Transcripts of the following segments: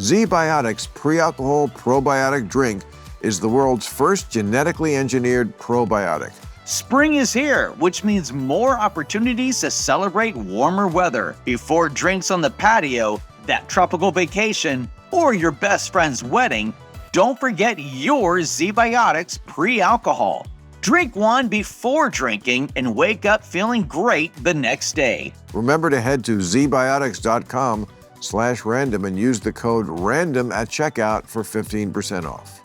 Z-Biotics pre-alcohol probiotic drink is the world's first genetically engineered probiotic. Spring is here, which means more opportunities to celebrate warmer weather. Before drinks on the patio, that tropical vacation, or your best friend's wedding, don't forget your Z-Biotics pre-alcohol. Drink one before drinking and wake up feeling great the next day. Remember to head to zbiotics.com/random and use the code RANDOM at checkout for 15% off.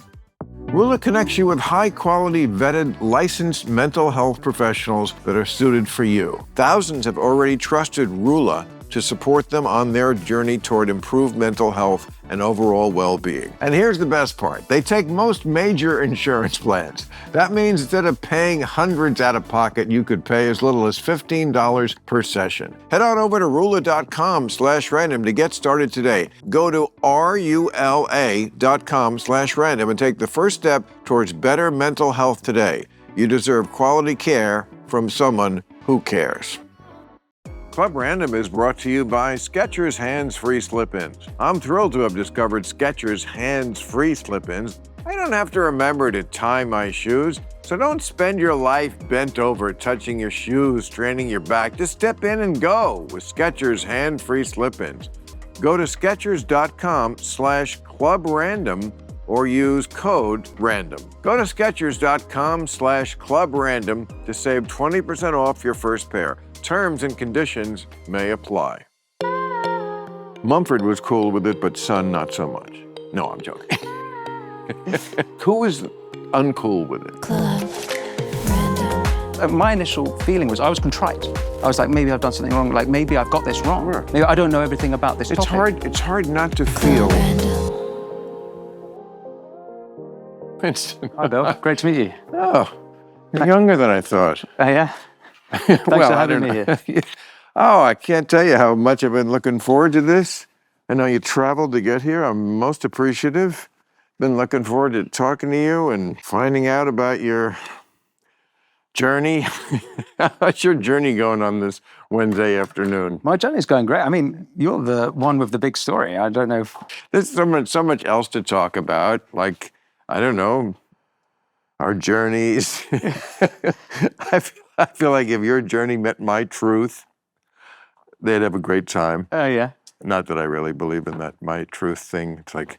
Rula connects you with high-quality, vetted, licensed mental health professionals that are suited for you. Thousands have already trusted Rula to support them on their journey toward improved mental health and overall well-being. And here's the best part. They take most major insurance plans. That means instead of paying hundreds out of pocket, you could pay as little as $15 per session. Head on over to rula.com/random to get started today. Go to rula.com/random and take the first step towards better mental health today. You deserve quality care from someone who cares. Club Random is brought to you by Skechers Hands-Free Slip-Ins. I'm thrilled to have discovered Skechers Hands-Free Slip-Ins. I don't have to remember to tie my shoes, so don't spend your life bent over touching your shoes, straining your back. Just step in and go with Skechers Hands-Free Slip-Ins. Go to Skechers.com/clubrandom or use code RANDOM. Go to Skechers.com/clubrandom to save 20% off your first pair. Terms and conditions may apply. Mumford was cool with it, but Son not so much. No, I'm joking. Who was uncool with it? My initial feeling was I was contrite. I was like, maybe I've done something wrong. Like, maybe I've got this wrong. Sure. Maybe I don't know everything about this topic. It's hard not to feel. Winston. Hi, Bill. Great to meet you. Oh, you're younger than I thought. Yeah? Thanks for having me here. Oh, I can't tell you how much I've been looking forward to this. I know you traveled to get here. I'm most appreciative. Been looking forward to talking to you and finding out about your journey. How's your journey going on this Wednesday afternoon? My journey's going great. I mean, you're the one with the big story. I don't know if... There's so much else to talk about. Like, I don't know, our journeys. I feel like if your journey met my truth, they'd have a great time. Oh, yeah. Not that I really believe in that my truth thing. It's like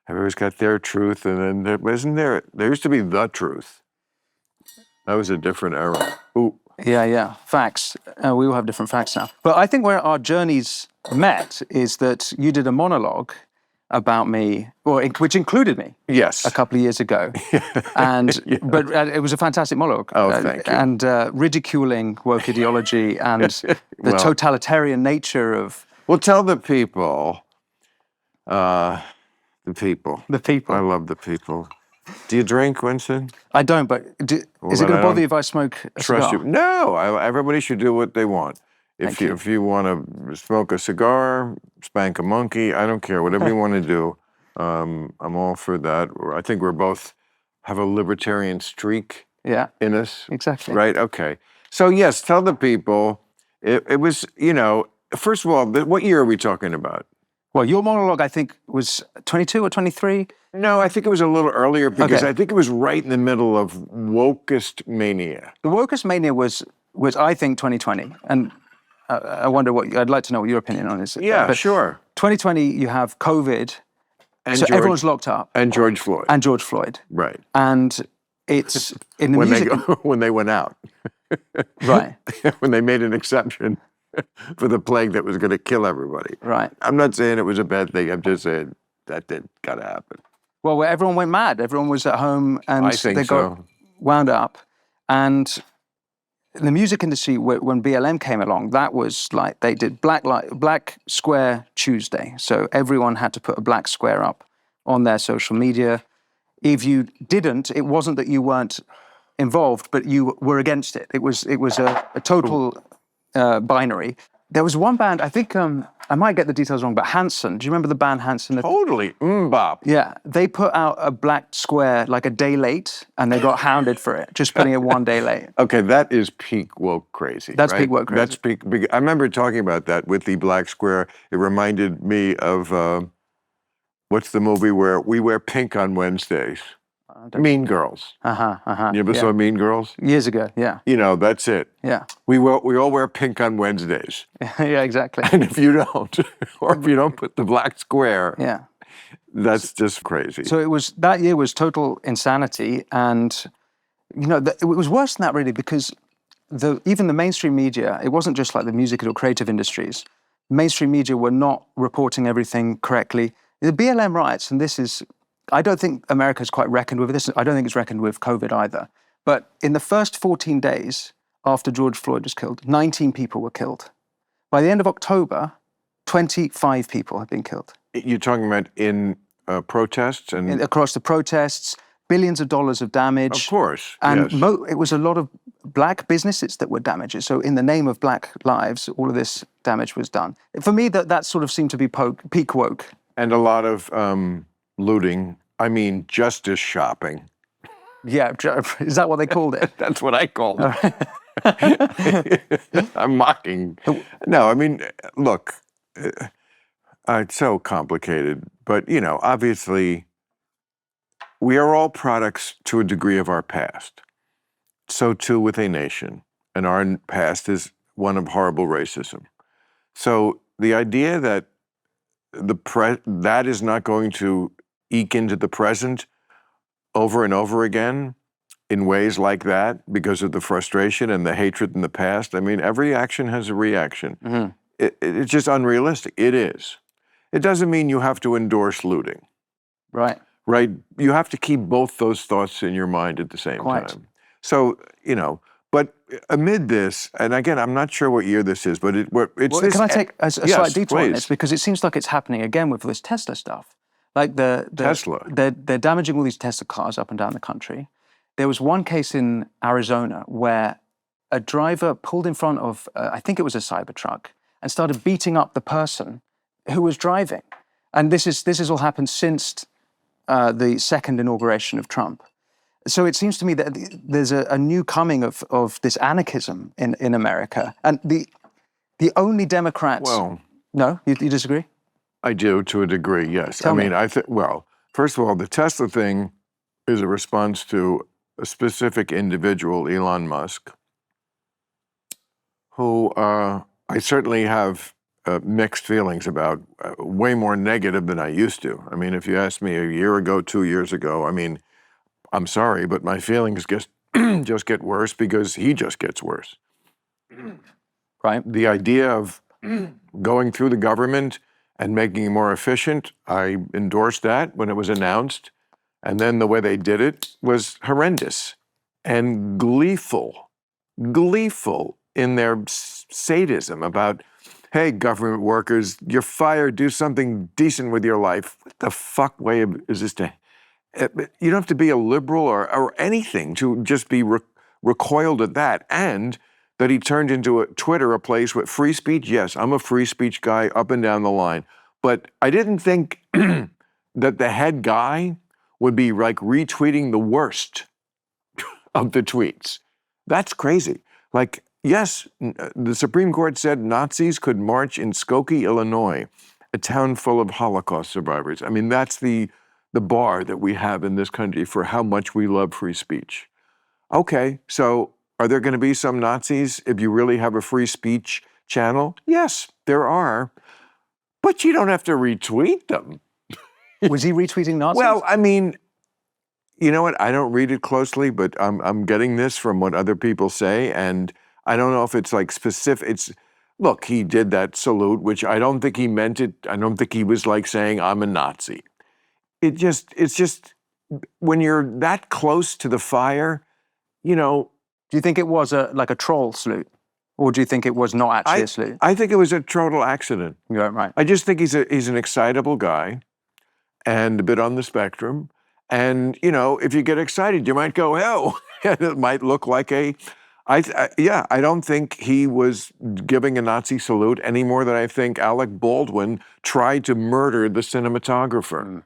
everybody's got their truth, and then there used to be the truth. That was a different era. Ooh. Yeah. Facts. We all have different facts now. But I think where our journeys met is that you did a monologue about me, which included me. Yes. A couple of years ago. And Yeah. But it was a fantastic monologue. Oh, thank you. And ridiculing woke ideology and the totalitarian nature of... Well, tell the people. The people. The people. I love the people. Do you drink, Winston? I don't, but is it going to bother you if I smoke a Trust cigar? you. No, everybody should do what they want. If you want to smoke a cigar, spank a monkey, I don't care. Whatever you want to do, I'm all for that. I think we're both have a libertarian streak in us. Exactly. Right? Okay. So yes, tell the people. It was, first of all, what year are we talking about? Well, your monologue, I think, was 22 or 23? No, I think it was a little earlier because I think it was right in the middle of wokest mania. The wokest mania was I think, 2020. And I wonder I'd like to know what your opinion on this is. Yeah, but sure. 2020, you have COVID, And so George, everyone's locked up. And George Floyd. And George Floyd. Right. And it's in the music... when they went out. Right. When they made an exception for the plague that was going to kill everybody. Right. I'm not saying it was a bad thing. I'm just saying that did got to happen. Well, where everyone went mad. Everyone was at home and they got wound up. And the music industry, when BLM came along, that was like they did Black Square Tuesday. So everyone had to put a black square up on their social media. If you didn't, it wasn't that you weren't involved, but you were against it. It was a total binary. There was one band, I think, I might get the details wrong, but Hanson. Do you remember the band Hanson? Totally, Bop. Yeah, they put out a black square like a day late, and they got hounded for it, just putting it one day late. Okay, that is peak woke crazy. That's right? peak woke crazy. That's peak. I remember talking about that with the black square. It reminded me of what's the movie where we wear pink on Wednesdays? Mean Girls. You ever saw Mean Girls? Years ago, yeah. You know, that's it. Yeah. We all wear pink on Wednesdays. Yeah, exactly. And if you don't, or if you don't put the black square, yeah, that's just crazy. So that year was total insanity, and it was worse than that really, because even the mainstream media, it wasn't just like the music or creative industries. Mainstream media were not reporting everything correctly. The BLM riots, and I don't think America's quite reckoned with this. I don't think it's reckoned with COVID either. But in the first 14 days after George Floyd was killed, 19 people were killed. By the end of October, 25 people had been killed. You're talking about in protests? Across the protests, billions of dollars of damage. Of course, and yes. It was a lot of black businesses that were damaged. So in the name of black lives, all of this damage was done. For me, that sort of seemed to be peak woke. And a lot of looting. I mean, justice shopping. Yeah, is that what they called it? That's what I called it. I'm mocking. No, I mean, look, it's so complicated. But, obviously, we are all products to a degree of our past. So too with a nation. And our past is one of horrible racism. So the idea that that is not going to eke into the present over and over again in ways like that because of the frustration and the hatred in the past. I mean, every action has a reaction. Mm-hmm. It's just unrealistic. It is. It doesn't mean you have to endorse looting. Right. Right? You have to keep both those thoughts in your mind at the same time. So, but amid this, and again, I'm not sure what year this is, but it's this. Can I take a slight detour on please. this? Because it seems like it's happening again with this Tesla stuff. Like Tesla. They're damaging all these Tesla cars up and down the country. There was one case in Arizona where a driver pulled in front of, I think it was a Cybertruck, and started beating up the person who was driving. And this has all happened since the second inauguration of Trump. So it seems to me that there's a new coming of this anarchism in America. And the only Democrats... Well... No? You disagree? I do, to a degree, yes. Tell me. First of all, the Tesla thing is a response to a specific individual, Elon Musk, who I certainly have mixed feelings about, way more negative than I used to. I mean, if you asked me a year ago, 2 years ago, I mean, I'm sorry, but my feelings just get worse because he just gets worse. Right. The idea of going through the government and making it more efficient, I endorsed that when it was announced. And then the way they did it was horrendous and gleeful in their sadism about, hey, government workers, you're fired, do something decent with your life. What the fuck way is this to... You don't have to be a liberal or anything to just be recoiled at that. And that he turned into Twitter a place with free speech. Yes, I'm a free speech guy up and down the line. But I didn't think that the head guy would be like retweeting the worst of the tweets. That's crazy. Like, yes, the Supreme Court said Nazis could march in Skokie, Illinois, a town full of Holocaust survivors. I mean, that's the bar that we have in this country for how much we love free speech. Okay, so are there going to be some Nazis if you really have a free speech channel? Yes, there are. But you don't have to retweet them. Was he retweeting Nazis? Well, I mean, you know what? I don't read it closely, but I'm getting this from what other people say, and I don't know if it's like specific. Look, he did that salute, which I don't think he meant it. I don't think he was like saying, I'm a Nazi. It's just, when you're that close to the fire, Do you think it was like a troll salute? Or do you think it was not actually a salute? I think it was a total accident. You're right. I just think he's an excitable guy and a bit on the spectrum. And, if you get excited, you might go, hell. It might look like I don't think he was giving a Nazi salute any more than I think Alec Baldwin tried to murder the cinematographer. Mm.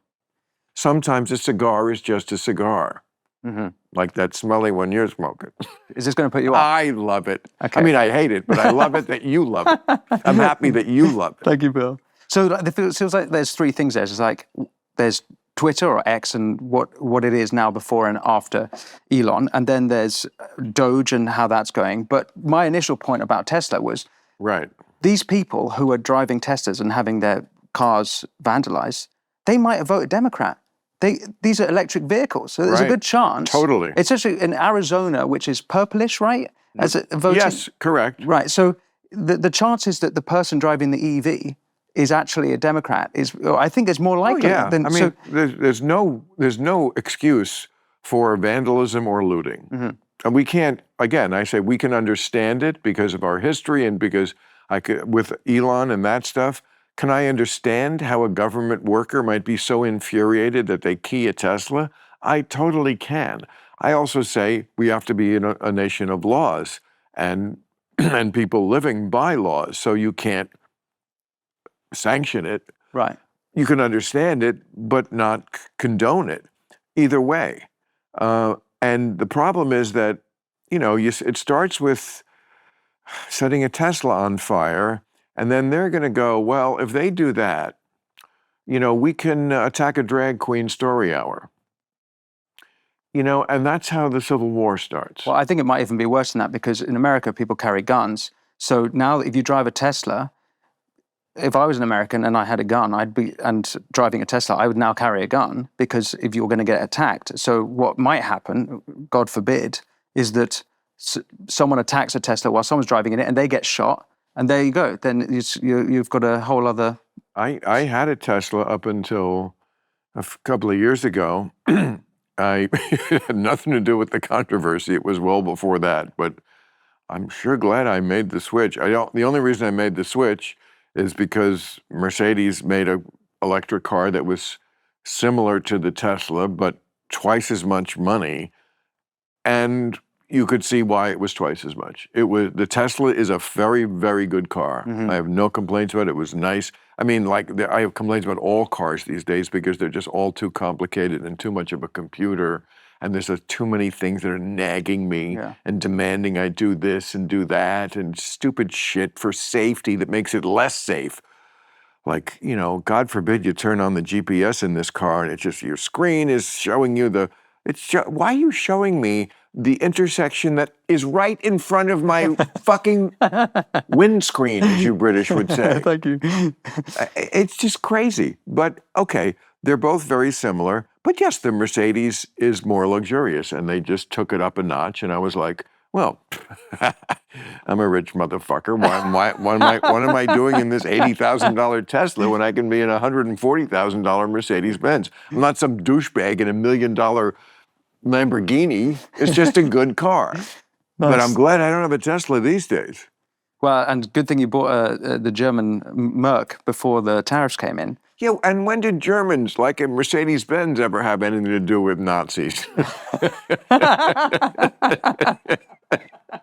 Sometimes a cigar is just a cigar. Mm-hmm. Like that smelly one you're smoking. Is this going to put you off? I love it. Okay. I mean, I hate it, but I love it that you love it. I'm happy that you love it. Thank you, Bill. So it feels like there's three things there. It's like there's Twitter or X and what it is now before and after Elon, and then there's Doge and how that's going. But my initial point about Tesla was these people who are driving Teslas and having their cars vandalized, they might have voted Democrat. These are electric vehicles, so there's a good chance. Totally. It's actually in Arizona, which is purplish, right? As a voting. Yes, correct. Right. So the chances that the person driving the EV is actually a Democrat I think is more likely. Than, I mean, there's no excuse for vandalism or looting. And we can't, again, I say we can understand it because of our history and because with Elon and that stuff. Can I understand how a government worker might be so infuriated that they key a Tesla? I totally can. I also say we have to be in a nation of laws and people living by laws, so you can't sanction it. Right. You can understand it, but not condone it. Either way. And the problem is that, it starts with setting a Tesla on fire, and then they're going to go, well, if they do that, we can attack a drag queen story hour. And that's how the Civil War starts. Well, I think it might even be worse than that because in America, people carry guns. So now if you drive a Tesla, if I was an American and I had a gun, and driving a Tesla, I would now carry a gun because if you're going to get attacked. So what might happen, God forbid, is that someone attacks a Tesla while someone's driving in it and they get shot. And there you go. Then you've got a whole other... I had a Tesla up until a couple of years ago. I it had nothing to do with the controversy. It was well before that. But I'm sure glad I made the switch. The only reason I made the switch is because Mercedes made an electric car that was similar to the Tesla, but twice as much money. And you could see why it was twice as much. The Tesla is a very, very good car. I have no complaints about it. It was nice. I mean, I have complaints about all cars these days because they're just all too complicated and too much of a computer. And there's too many things that are nagging me and demanding I do this and do that and stupid shit for safety that makes it less safe. Like, God forbid you turn on the GPS in this car and it's just your screen is showing you why are you showing me the intersection that is right in front of my fucking windscreen, as you British would say? Thank you. It's just crazy. But okay, they're both very similar. But yes, the Mercedes is more luxurious, and they just took it up a notch. And I was like, well, I'm a rich motherfucker. What am I doing in this $80,000 Tesla when I can be in a $140,000 Mercedes Benz? I'm not some douchebag in $1 million Lamborghini. It's just a good car. Nice. But I'm glad I don't have a Tesla these days. Well, and good thing you bought the German Merc before the tariffs came in. Yeah, and when did Germans, like a Mercedes-Benz, ever have anything to do with Nazis?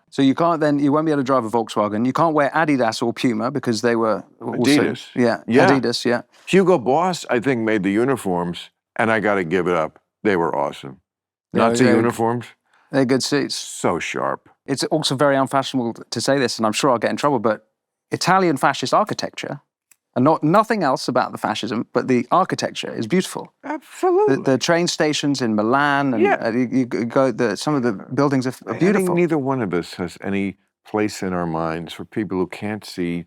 So you won't be able to drive a Volkswagen. You can't wear Adidas or Puma because they were also... Adidas. Yeah, Adidas, yeah. Hugo Boss, I think, made the uniforms, and I got to give it up. They were awesome. Nazi uniforms. They're good suits. So sharp. It's also very unfashionable to say this, and I'm sure I'll get in trouble, but Italian fascist architecture, and nothing else about the fascism, but the architecture is beautiful. Absolutely. The train stations in Milan, and you go. Some of the buildings are beautiful. I think neither one of us has any place in our minds for people who can't see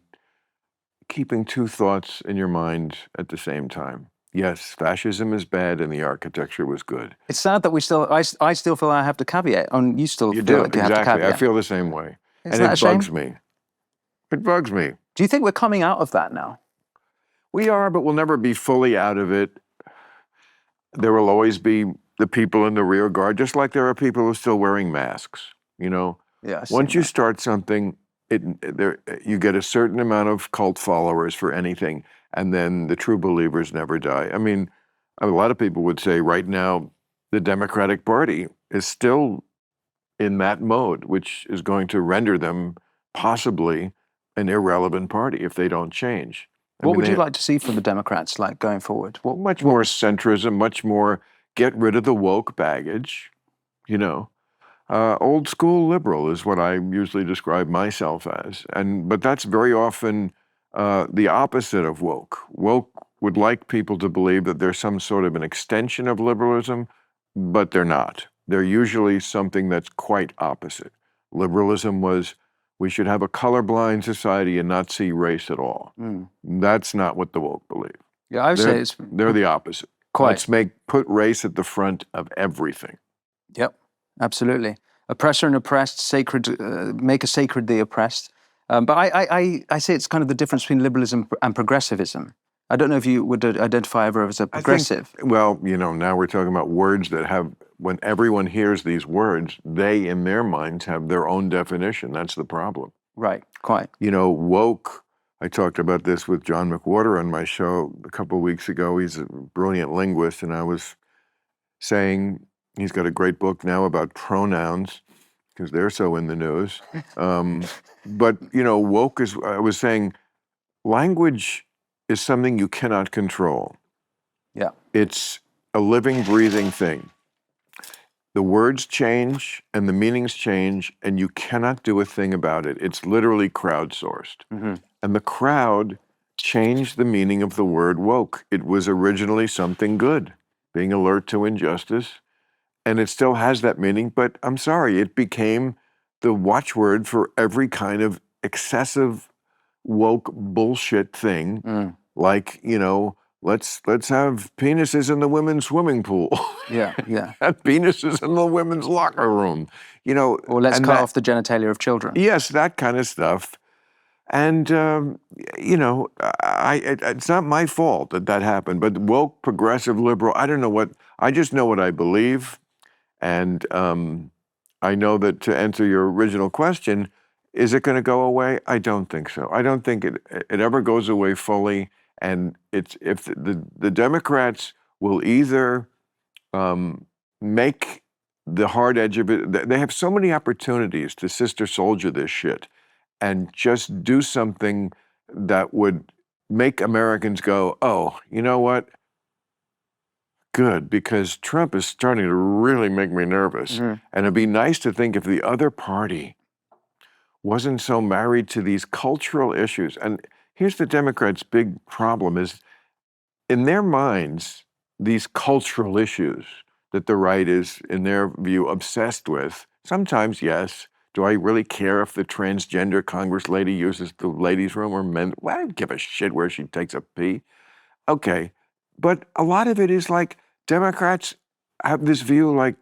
keeping two thoughts in your mind at the same time. Yes, fascism is bad and the architecture was good. It's sad that I still feel I have to caveat, and you still feel like you have to caveat. I feel the same way. Isn't and that it bugs me. It bugs me. Do you think we're coming out of that now? We are, but we'll never be fully out of it. There will always be the people in the rear guard, just like there are people who are still wearing masks, Yeah. Once you start something, you get a certain amount of cult followers for anything. And then the true believers never die. I mean, a lot of people would say right now, the Democratic Party is still in that mode, which is going to render them possibly an irrelevant party if they don't change. What would you like to see from the Democrats, going forward? Much more centrism, much more get rid of the woke baggage, Old school liberal is what I usually describe myself as. But that's very often the opposite of woke. Woke would like people to believe that they're some sort of an extension of liberalism, but they're not. They're usually something that's quite opposite. Liberalism was, we should have a colorblind society and not see race at all. That's not what the woke believe. Yeah, I would say they're the opposite. Quite. Let's put race at the front of everything. Yep, absolutely. Oppressor and oppressed, sacred, make a sacred the oppressed. But I say it's kind of the difference between liberalism and progressivism. I don't know if you would identify ever as a progressive. Well, now we're talking about words that have, when everyone hears these words, they, in their minds, have their own definition. That's the problem. Right, quite. Woke, I talked about this with John McWhorter on my show a couple of weeks ago. He's a brilliant linguist, and I was saying he's got a great book now about pronouns, because they're so in the news. But, woke is, I was saying, language is something you cannot control. Yeah. It's a living, breathing thing. The words change and the meanings change, and you cannot do a thing about it. It's literally crowdsourced. And the crowd changed the meaning of the word woke. It was originally something good, being alert to injustice, and it still has that meaning, but I'm sorry, it became the watchword for every kind of excessive woke bullshit thing, like, let's have penises in the women's swimming pool. Yeah. Have penises in the women's locker room. Or let's cut off the genitalia of children. Yes, that kind of stuff. And, it's not my fault that happened, but woke, progressive, liberal, I don't know what, I just know what I believe. And I know that, to answer your original question, is it going to go away? I don't think so. I don't think it ever goes away fully. And if the Democrats will either make the hard edge of it, they have so many opportunities to sister soldier this shit and just do something that would make Americans go, oh, you know what? Good, because Trump is starting to really make me nervous. And it'd be nice to think if the other party wasn't so married to these cultural issues. And here's the Democrats' big problem is, in their minds, these cultural issues that the right is, in their view, obsessed with, sometimes, yes. Do I really care if the transgender Congress lady uses the ladies' room or men? Well, I don't give a shit where she takes a pee. Okay, but a lot of it is like, Democrats have this view like,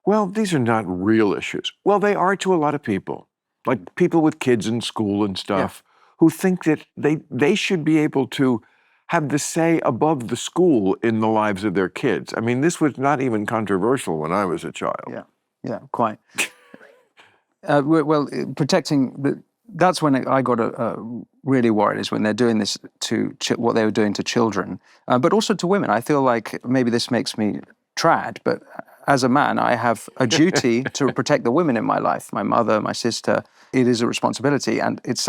well, these are not real issues. Well, they are to a lot of people, like people with kids in school and stuff, who think that they should be able to have the say above the school in the lives of their kids. I mean, this was not even controversial when I was a child. Yeah, quite. Well, protecting that's when I got really worried, is when they're doing this to what they were doing to children, but also to women. I feel like maybe this makes me trad, but as a man, I have a duty to protect the women in my life, my mother, my sister. It is a responsibility, and it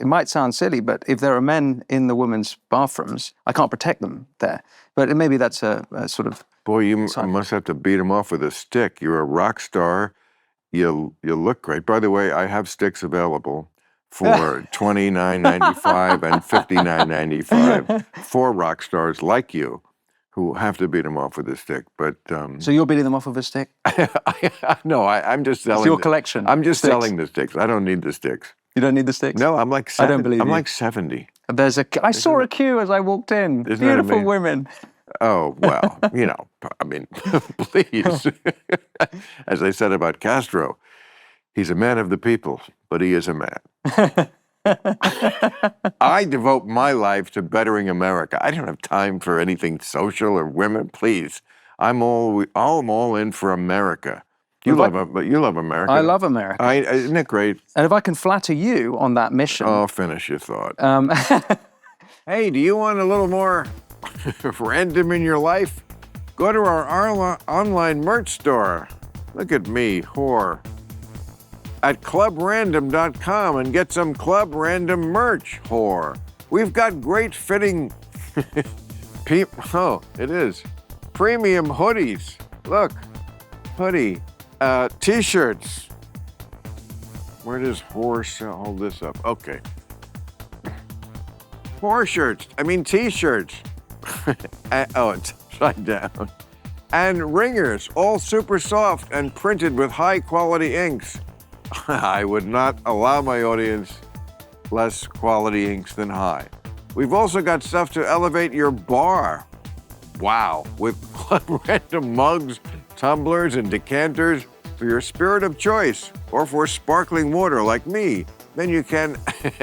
might sound silly, but if there are men in the women's bathrooms, I can't protect them there. But maybe that's a sort of... Boy, you must have to beat them off with a stick. You're a rock star. You look great. By the way, I have sticks available for $29.95 and $59.95 for rock stars like you who have to beat them off with a stick. But so you're beating them off with a stick? No, I'm just selling. It's your collection. I'm just selling the sticks. I don't need the sticks. You don't need the sticks? No, I'm like 70. I don't believe I'm like 70. I saw a queue as I walked in. Beautiful women. Oh, well, I mean, please. As I said about Castro, he's a man of the people, but he is a man. I devote my life to bettering America. I don't have time for anything social or women. Please, I'm all in for America. You love America. I love America. Isn't it great? And if I can flatter you on that mission. Oh, finish your thought. Hey, do you want a little more random in your life? Go to our online merch store. Look at me, whore. At clubrandom.com and get some Club Random merch, whore. We've got great fitting, it is, premium hoodies. Look, hoodie, t-shirts. Where does whore hold this up? Okay. T-shirts. Oh, it's upside down. And ringers, all super soft and printed with high-quality inks. I would not allow my audience less quality inks than high. We've also got stuff to elevate your bar. Wow, with random mugs, tumblers, and decanters for your spirit of choice, or for sparkling water like me. Then you can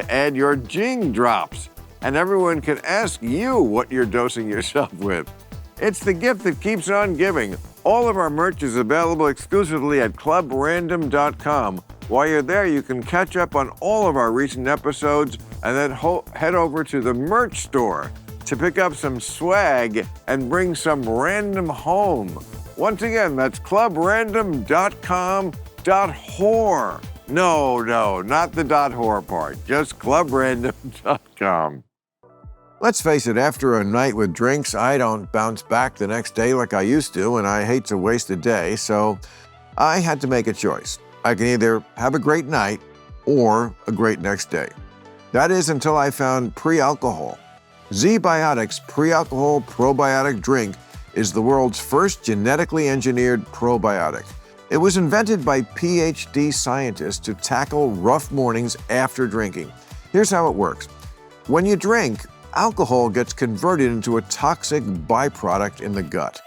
add your Jing drops, and everyone can ask you what you're dosing yourself with. It's the gift that keeps on giving. All of our merch is available exclusively at clubrandom.com. While you're there, you can catch up on all of our recent episodes and then head over to the merch store to pick up some swag and bring some random home. Once again, that's clubrandom.com.whore. No, not the .whore part, just clubrandom.com. Let's face it, after a night with drinks, I don't bounce back the next day like I used to, and I hate to waste a day, so I had to make a choice. I can either have a great night or a great next day. That is until I found pre-alcohol. Z-Biotics Pre-Alcohol Probiotic Drink is the world's first genetically engineered probiotic. It was invented by PhD scientists to tackle rough mornings after drinking. Here's how it works. When you drink, alcohol gets converted into a toxic byproduct in the gut.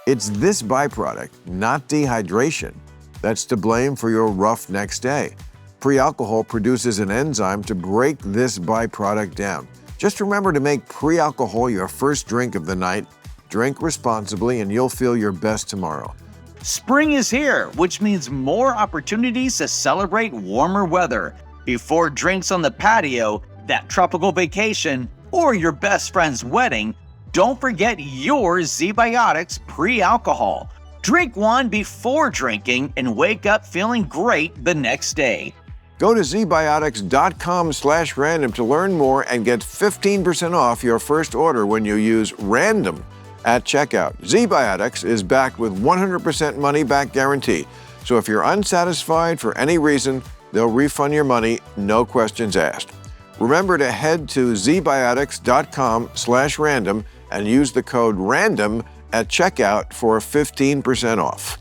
It's this byproduct, not dehydration, that's to blame for your rough next day. Pre-alcohol produces an enzyme to break this byproduct down. Just remember to make pre-alcohol your first drink of the night. Drink responsibly and you'll feel your best tomorrow. Spring is here, which means more opportunities to celebrate warmer weather. Before drinks on the patio, that tropical vacation, or your best friend's wedding, don't forget your Z-Biotics pre-alcohol. Drink one before drinking and wake up feeling great the next day. Go to zbiotics.com/random to learn more and get 15% off your first order when you use RANDOM at checkout. Z-Biotics is backed with 100% money-back guarantee. So if you're unsatisfied for any reason, they'll refund your money, no questions asked. Remember to head to zbiotics.com/random and use the code RANDOM at checkout for 15% off.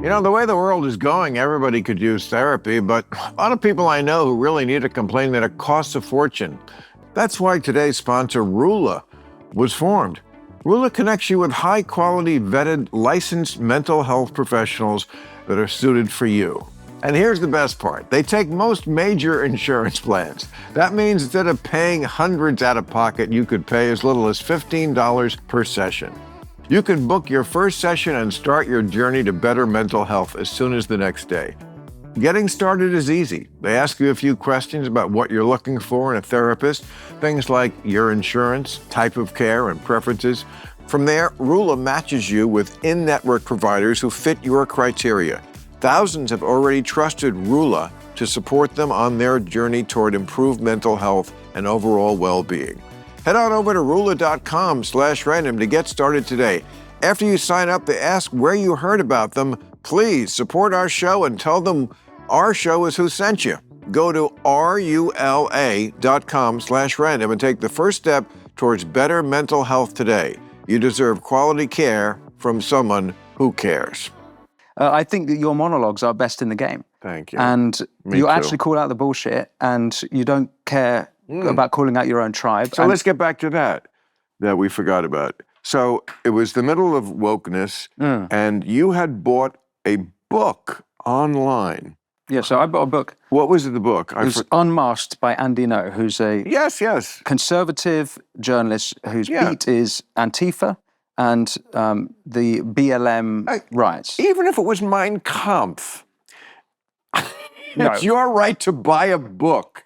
You know, the way the world is going, everybody could use therapy, but a lot of people I know who really need it complain that it costs a fortune. That's why today's sponsor, Rula, was formed. Rula connects you with high-quality, vetted, licensed mental health professionals that are suited for you. And here's the best part. They take most major insurance plans. That means instead of paying hundreds out of pocket, you could pay as little as $15 per session. You can book your first session and start your journey to better mental health as soon as the next day. Getting started is easy. They ask you a few questions about what you're looking for in a therapist, things like your insurance, type of care, and preferences. From there, Rula matches you with in-network providers who fit your criteria. Thousands have already trusted Rula to support them on their journey toward improved mental health and overall well-being. Head on over to rula.com/random to get started today. After you sign up, they ask where you heard about them. Please support our show and tell them our show is who sent you. Go to rula.com/random and take the first step towards better mental health today. You deserve quality care from someone who cares. I think that your monologues are best in the game. Thank you. And Me you too. actually call out the bullshit and you don't care about calling out your own tribe. So let's get back to that we forgot about. So it was the middle of wokeness and you had bought a book online. Yeah, so I bought a book. What was the book? It was Unmasked by Andy No, who's a conservative journalist whose beat is Antifa and the BLM riots. Even if it was Mein Kampf, it's your right to buy a book.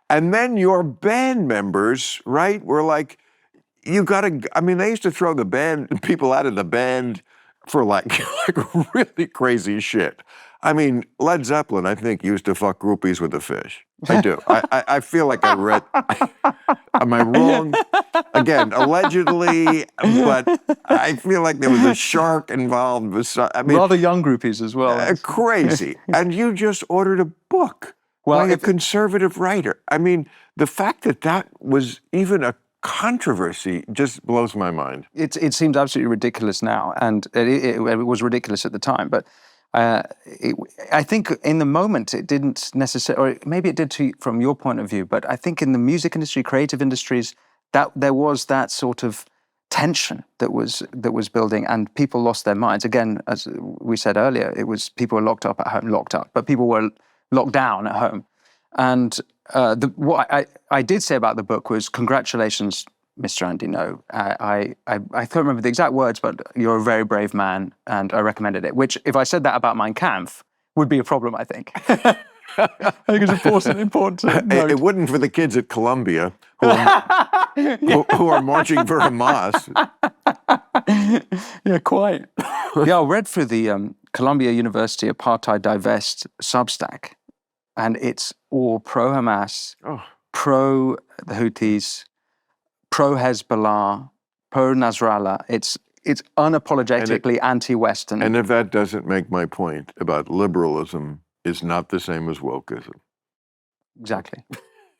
And then your band members, right, were like, you gotta, I mean, they used to throw the band, people out of the band for like really crazy shit. I mean, Led Zeppelin, I think, used to fuck groupies with a fish. I do. I feel like I read, am I wrong? Again, allegedly, but I feel like there was a shark involved. I mean, rather young groupies as well. Crazy. And you just ordered a book by a conservative writer. I mean, the fact that that was even a controversy just blows my mind. It seems absolutely ridiculous now, and it was ridiculous at the time. But I think in the moment it didn't necessarily, or maybe it did from your point of view. But I think in the music industry, creative industries, that there was that sort of tension that was building, and people lost their minds. Again, as we said earlier, it was people were locked up at home, but people were locked down at home. And what I did say about the book was, congratulations, Mr. Andy No. I can't remember the exact words, but you're a very brave man, and I recommended it. Which, if I said that about Mein Kampf, would be a problem, I think. I think it's important to note. It wouldn't for the kids at Columbia who are marching for Hamas. Yeah, quite. Yeah, I read through the Columbia University Apartheid Divest Substack, and it's all pro-Hamas, pro the Houthis, pro-Hezbollah, pro-Nasrallah. It's unapologetically anti-Western. And if that doesn't make my point about liberalism is not the same as wokeism. Exactly.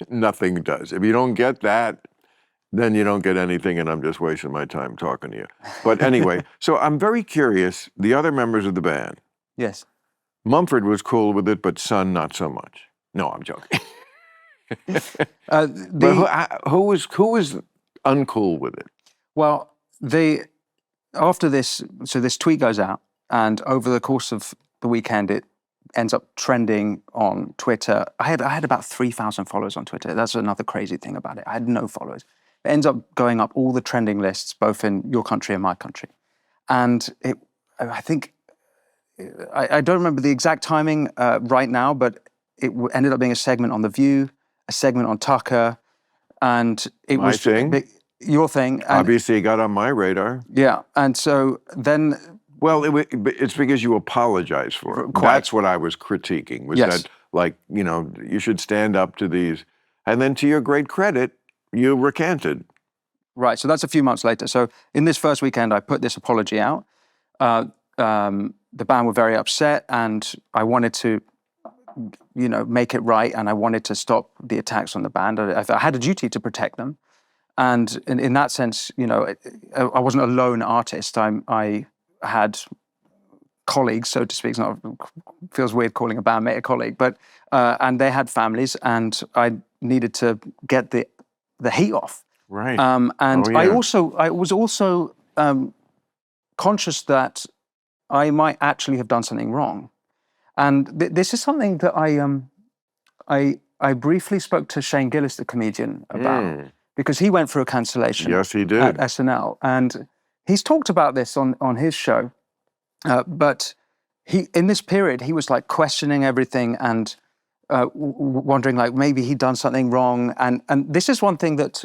Nothing does. If you don't get that, then you don't get anything, and I'm just wasting my time talking to you. But anyway, so I'm very curious, the other members of the band. Yes. Mumford was cool with it, but Son not so much. No, I'm joking. But who was uncool with it? Well, after this, so this tweet goes out, and over the course of the weekend, it ends up trending on Twitter. I had about 3,000 followers on Twitter. That's another crazy thing about it. I had no followers. It ends up going up all the trending lists, both in your country and my country. And I think, I don't remember the exact timing right now, but it ended up being a segment on The View, a segment on Tucker, and it was your thing. And obviously, it got on my radar. Yeah, and so then. Well, it's because you apologize for it. Quite. That's what I was critiquing, was that, like, you should stand up to these. And then, to your great credit, you recanted. Right, so that's a few months later. So in this first weekend, I put this apology out. The band were very upset, and I wanted to, make it right, and I wanted to stop the attacks on the band. I had a duty to protect them. And in that sense, I wasn't a lone artist. I had colleagues, so to speak. Feels weird calling a bandmate a colleague, but and they had families, and I needed to get the heat off. Right. I was also conscious that I might actually have done something wrong, and this is something that I briefly spoke to Shane Gillis, the comedian, about because he went through a cancellation. Yes, he did. At SNL, and he's talked about this on his show, but in this period he was like questioning everything and wondering like maybe he'd done something wrong. And this is one thing that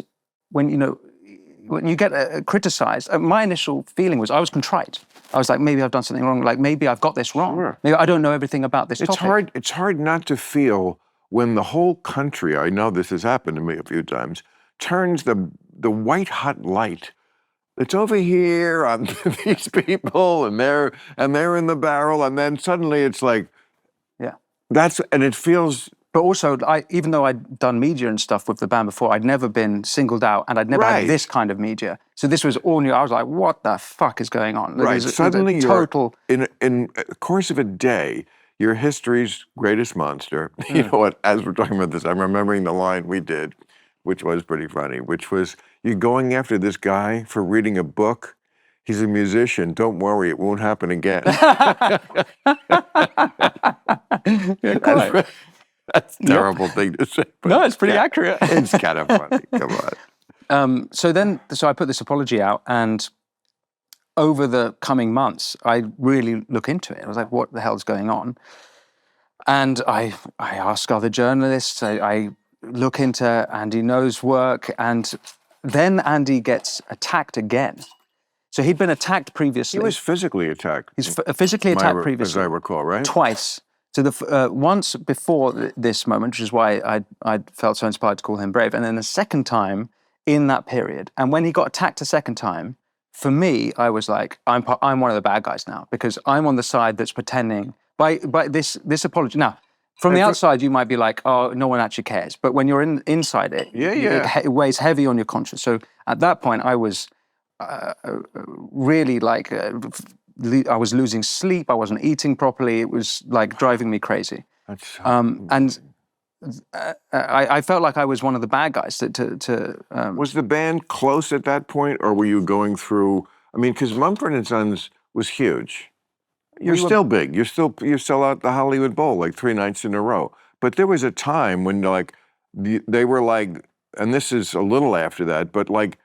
when you get criticized, my initial feeling was I was contrite. I was like, maybe I've done something wrong. Like maybe I've got this wrong. Sure. Maybe I don't know everything about this topic. It's hard not to feel when the whole country, I know this has happened to me a few times, turns the white hot light. It's over here on these people, and they're in the barrel, and then suddenly it's like, and it feels. But also, even though I'd done media and stuff with the band before, I'd never been singled out, and I'd never had this kind of media. So this was all new. I was like, what the fuck is going on? Right. Suddenly you're, in the course of a day, you're history's greatest monster. You know what, as we're talking about this, I'm remembering the line we did, which was pretty funny, which was, you're going after this guy for reading a book. He's a musician. Don't worry, it won't happen again. That's a terrible thing to say. No, it's pretty accurate. It's kind of funny. Come on. So I put this apology out, and over the coming months, I really look into it. I was like, what the hell's going on? And I ask other journalists, I look into Andy No's work, and then Andy gets attacked again. So he'd been attacked previously. He was physically attacked. He's physically attacked previously. As I recall, right? Twice. So once before this moment, which is why I felt so inspired to call him brave, and then the second time in that period. And when he got attacked a second time, for me, I was like, I'm one of the bad guys now, because I'm on the side that's pretending by this apology. Now, From the outside, you might be like, oh, no one actually cares. But when you're inside it, it weighs heavy on your conscience. So at that point, I was really like, I was losing sleep. I wasn't eating properly. It was like driving me crazy. That's so and I felt like I was one of the bad guys. Was the band close at that point, or were you going through? I mean, because Mumford & Sons was huge. You're still big. You sell out the Hollywood Bowl like 3 nights in a row. But there was a time when like they were like, and this is a little after that, but like,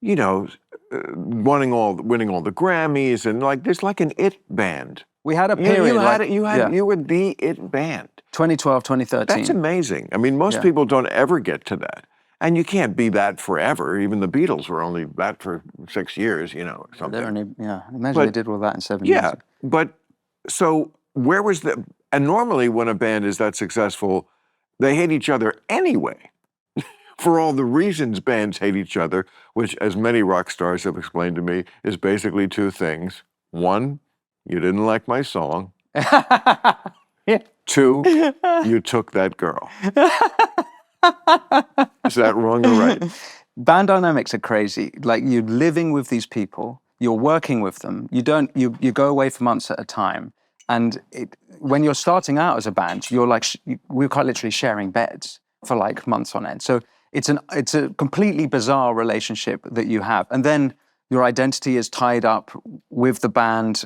you know, winning all the Grammys, and like there's like an it band. We had a period. You were the it band. 2012, 2013. That's amazing. I mean, most people don't ever get to that. And you can't be that forever. Even the Beatles were only that for 6 years, you know, or something. Imagine they did all that in 7 years. Yeah, but so where was the... And normally when a band is that successful, they hate each other anyway. For all the reasons bands hate each other, which, as many rock stars have explained to me, is basically 2 things. 1, you didn't like my song. 2, you took that girl. Is that wrong or right? Band dynamics are crazy. Like, you're living with these people, you're working with them. You go away for months at a time, and when you're starting out as a band, you're like we're quite literally sharing beds for like months on end. So it's a completely bizarre relationship that you have, and then your identity is tied up with the band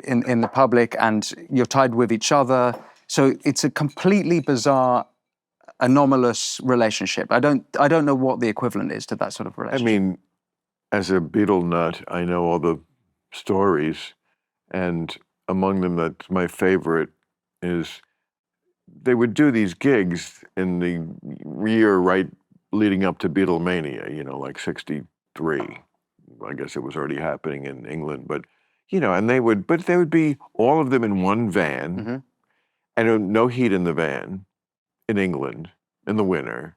in the public, and you're tied with each other. So it's a completely bizarre, anomalous relationship. I don't know what the equivalent is to that sort of relationship. I mean, as a Beatle nut, I know all the stories, and among them, that's my favorite, is they would do these gigs in the year right leading up to Beatlemania, you know, like 63. I guess it was already happening in England, but, you know, and they would be all of them in one van, and no heat in the van, in England in the winter,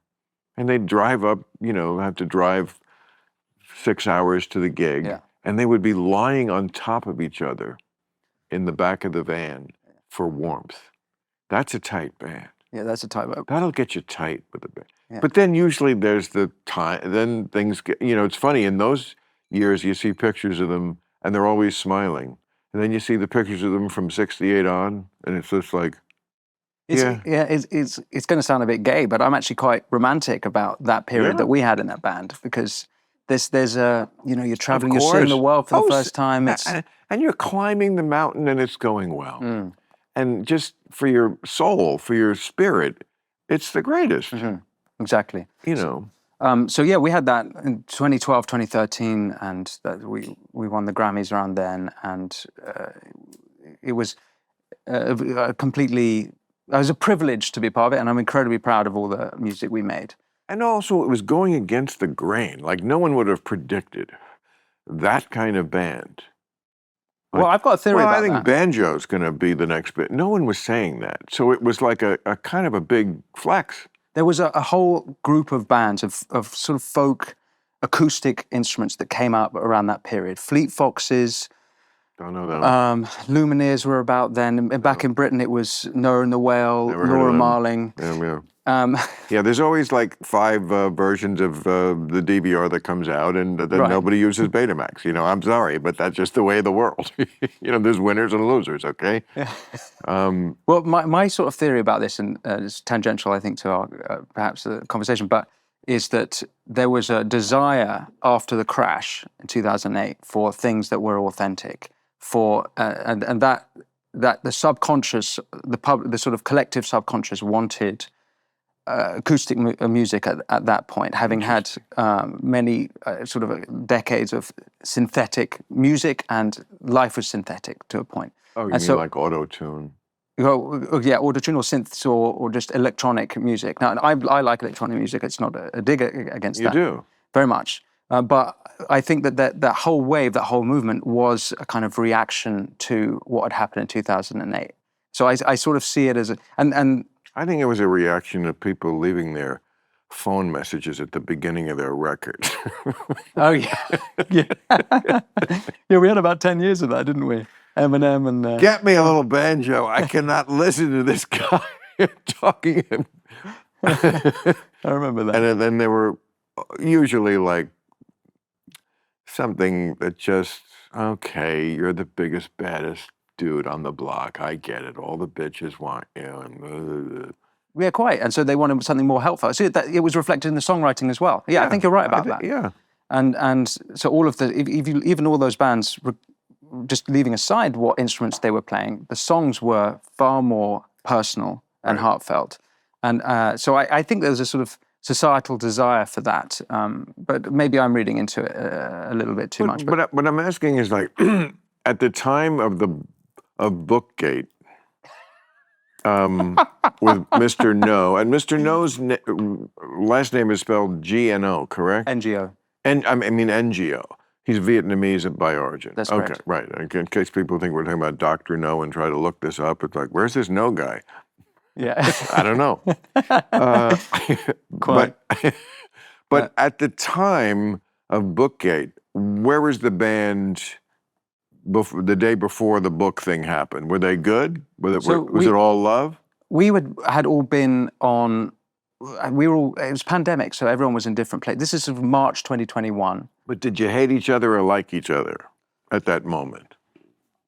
and they'd drive up, you know, have to drive 6 hours to the gig, and they would be lying on top of each other in the back of the van for warmth. That's a tight band. Yeah, that's a tight band. That'll get you tight with a band. Yeah. But then usually there's the time, then things get, you know, it's funny, in those years you see pictures of them and they're always smiling. And then you see the pictures of them from 68 on, and it's just like, it's going to sound a bit gay, but I'm actually quite romantic about that period that we had in that band, because there's a, you know, you're traveling, you're seeing the world for the first time. And you're climbing the mountain and it's going well. And just for your soul, for your spirit, it's the greatest. Exactly. You know. So yeah, we had that in 2012, 2013, and we won the Grammys around then, and it was completely... It was a privilege to be part of it, and I'm incredibly proud of all the music we made. And also, it was going against the grain. Like, no one would have predicted that kind of band. Like, well, I've got a theory about that. I think banjo's going to be the next bit. No one was saying that. So it was like a kind of a big flex. There was a whole group of bands of sort of folk acoustic instruments that came up around that period. Fleet Foxes. Don't know that. Lumineers were about then. Back in Britain, it was Noah and the Whale, Laura Marling. Yeah, there's always like 5 versions of the DVR that comes out, and then nobody uses Betamax. You know, I'm sorry, but that's just the way of the world. You know, there's winners and losers, okay? Well, my sort of theory about this, and it's tangential, I think, to our perhaps the conversation, but is that there was a desire after the crash in 2008 for things that were authentic, and that the subconscious, the sort of collective subconscious wanted acoustic music at that point, having had many sort of decades of synthetic music, and life was synthetic to a point. Oh, you mean like auto-tune? Yeah, auto-tune or synths or just electronic music. Now, I like electronic music. It's not a dig against that. You do? Very much. But I think that whole wave, that whole movement was a kind of reaction to what had happened in 2008. So I sort of see it as and I think it was a reaction to people leaving their phone messages at the beginning of their record. Oh, yeah. Yeah, we had about 10 years of that, didn't we? Eminem and... Get me a little banjo. I cannot listen to this guy. talking. I remember that. And then they were usually like something that just, okay, you're the biggest, baddest dude on the block. I get it. All the bitches want you. And yeah, quite. And so they wanted something more helpful. So that, it was reflected in the songwriting as well. Yeah, I think you're right about that. Yeah. And so all of the, even all those bands, just leaving aside what instruments they were playing, the songs were far more personal and heartfelt. And so I think there's a sort of societal desire for that. But maybe I'm reading into it a little bit too much. But what I'm asking is, like, at the time of Bookgate, with Mr. No, and Mr. No's last name is spelled G-N-O, correct? NGO. And I mean NGO. He's Vietnamese by origin. That's correct. Okay, right. In case people think we're talking about Dr. No and try to look this up, it's like, where's this No guy? Yeah. I don't know. Quite. But at the time of Bookgate, where was the band the day before the book thing happened? Were they good? Was it all love? We had all been on. It was pandemic, so everyone was in different places. This is sort of March 2021. But did you hate each other or like each other at that moment?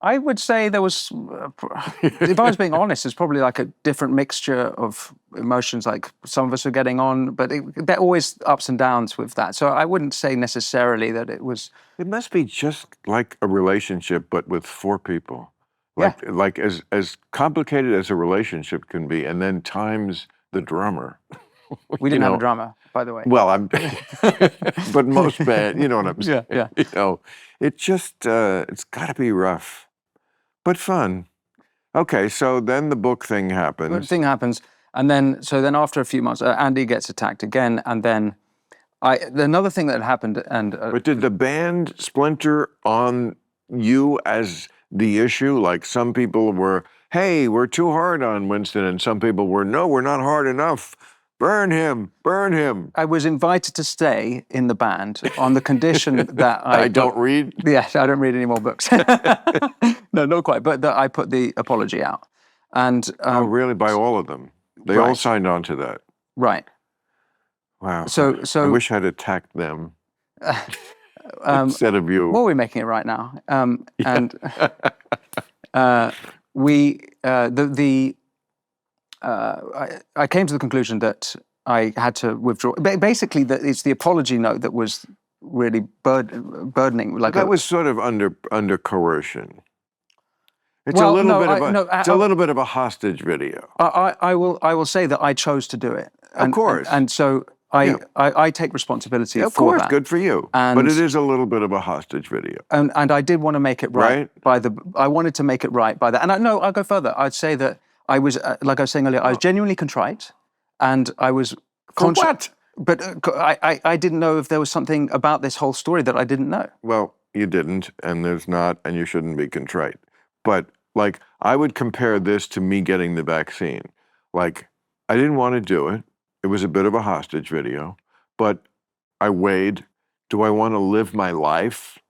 I would say there was, if I was being honest, it's probably like a different mixture of emotions. Like some of us are getting on, but there are always ups and downs with that. So I wouldn't say necessarily that it was. It must be just like a relationship, but with 4 people. Like as complicated as a relationship can be, and then times the drummer. We didn't have a drummer, by the way. Well, but most bands, you know what I'm saying? Yeah. You know, it just, it's got to be rough, but fun. Okay, so then the book thing happens. The thing happens, and then after a few months, Andy gets attacked again, and then another thing that happened, and but did the band splinter on you as the issue? Like some people were, hey, we're too hard on Winston, and some people were, no, we're not hard enough. Burn him, burn him. I was invited to stay in the band on the condition that I don't read? Yes, I don't read any more books. No, not quite, but that I put the apology out. And oh, really? By all of them? They all signed on to that? Right. Wow. So I wish I'd attacked them instead of you. Well, we're making it right now. And I came to the conclusion that I had to withdraw. Basically, that it's the apology note that was really burdening. Like that was sort of under coercion. It's a little bit of a hostage video. I will say that I chose to do it. Of course. And so I take responsibility for that. Of course, good for you. But it is a little bit of a hostage video. And I did want to make it right I wanted to make it right by that. And I'll go further. I'd say that I was, like I was saying earlier, I was genuinely contrite, and I was conscious. What? But I didn't know if there was something about this whole story that I didn't know. Well, you didn't, and there's not, and you shouldn't be contrite. But, like, I would compare this to me getting the vaccine. Like, I didn't want to do it. It was a bit of a hostage video, but I weighed, do I want to live my life,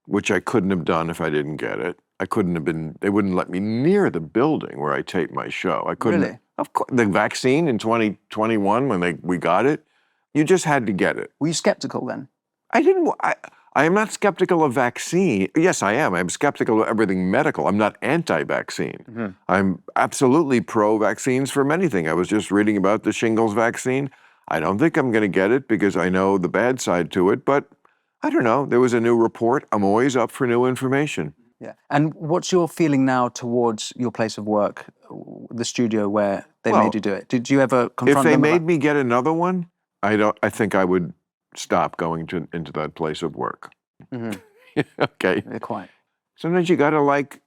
which I couldn't have done if I didn't get it. I couldn't have been, they wouldn't let me near the building where I taped my show. I couldn't. Really? Of course, the vaccine in 2021, when we got it, you just had to get it. Were you skeptical then? I am not skeptical of vaccine. Yes, I am. I'm skeptical of everything medical. I'm not anti-vaccine. Mm-hmm. I'm absolutely pro-vaccines for many things. I was just reading about the shingles vaccine. I don't think I'm going to get it because I know the bad side to it, but I don't know. There was a new report. I'm always up for new information. Yeah. And what's your feeling now towards your place of work, the studio where they made you do it? Did you ever confront them? If they made me get another one, I think I would stop going into that place of work. Mm-hmm. Okay. Yeah, quite. Sometimes you got to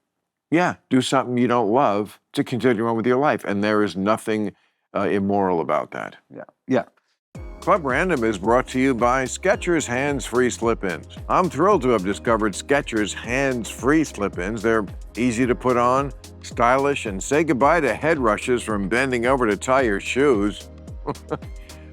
do something you don't love to continue on with your life. And there is nothing immoral about that. Yeah. Yeah. Club Random is brought to you by Skechers Hands-Free Slip-Ins. I'm thrilled to have discovered Skechers Hands-Free Slip-Ins. They're easy to put on, stylish, and say goodbye to head rushes from bending over to tie your shoes.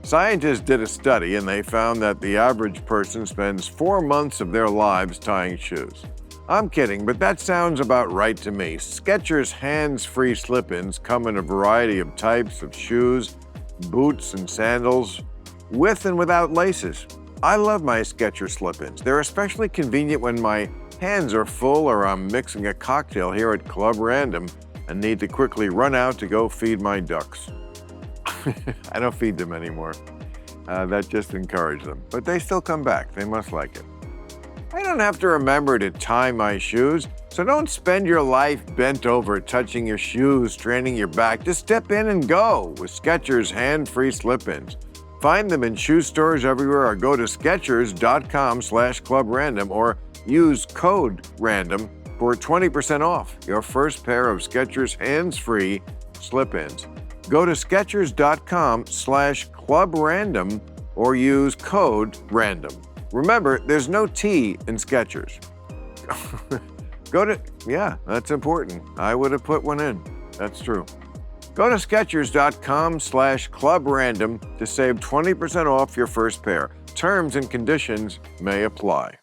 Scientists did a study and they found that the average person spends 4 months of their lives tying shoes. I'm kidding, but that sounds about right to me. Skechers hands-free slip-ins come in a variety of types of shoes, boots, and sandals, with and without laces. I love my Skechers slip-ins. They're especially convenient when my hands are full or I'm mixing a cocktail here at Club Random and need to quickly run out to go feed my ducks. I don't feed them anymore. That just encouraged them. But they still come back. They must like it. I don't have to remember to tie my shoes, so don't spend your life bent over touching your shoes, straining your back. Just step in and go with Skechers hand-free slip-ins. Find them in shoe stores everywhere or go to Skechers.com/clubrandom or use code RANDOM for 20% off your first pair of Skechers hands-free slip-ins. Go to Skechers.com/clubrandom or use code RANDOM. Remember, there's no T in Skechers. Yeah, that's important. I would have put one in. That's true. Go to Skechers.com/clubrandom to save 20% off your first pair. Terms and conditions may apply.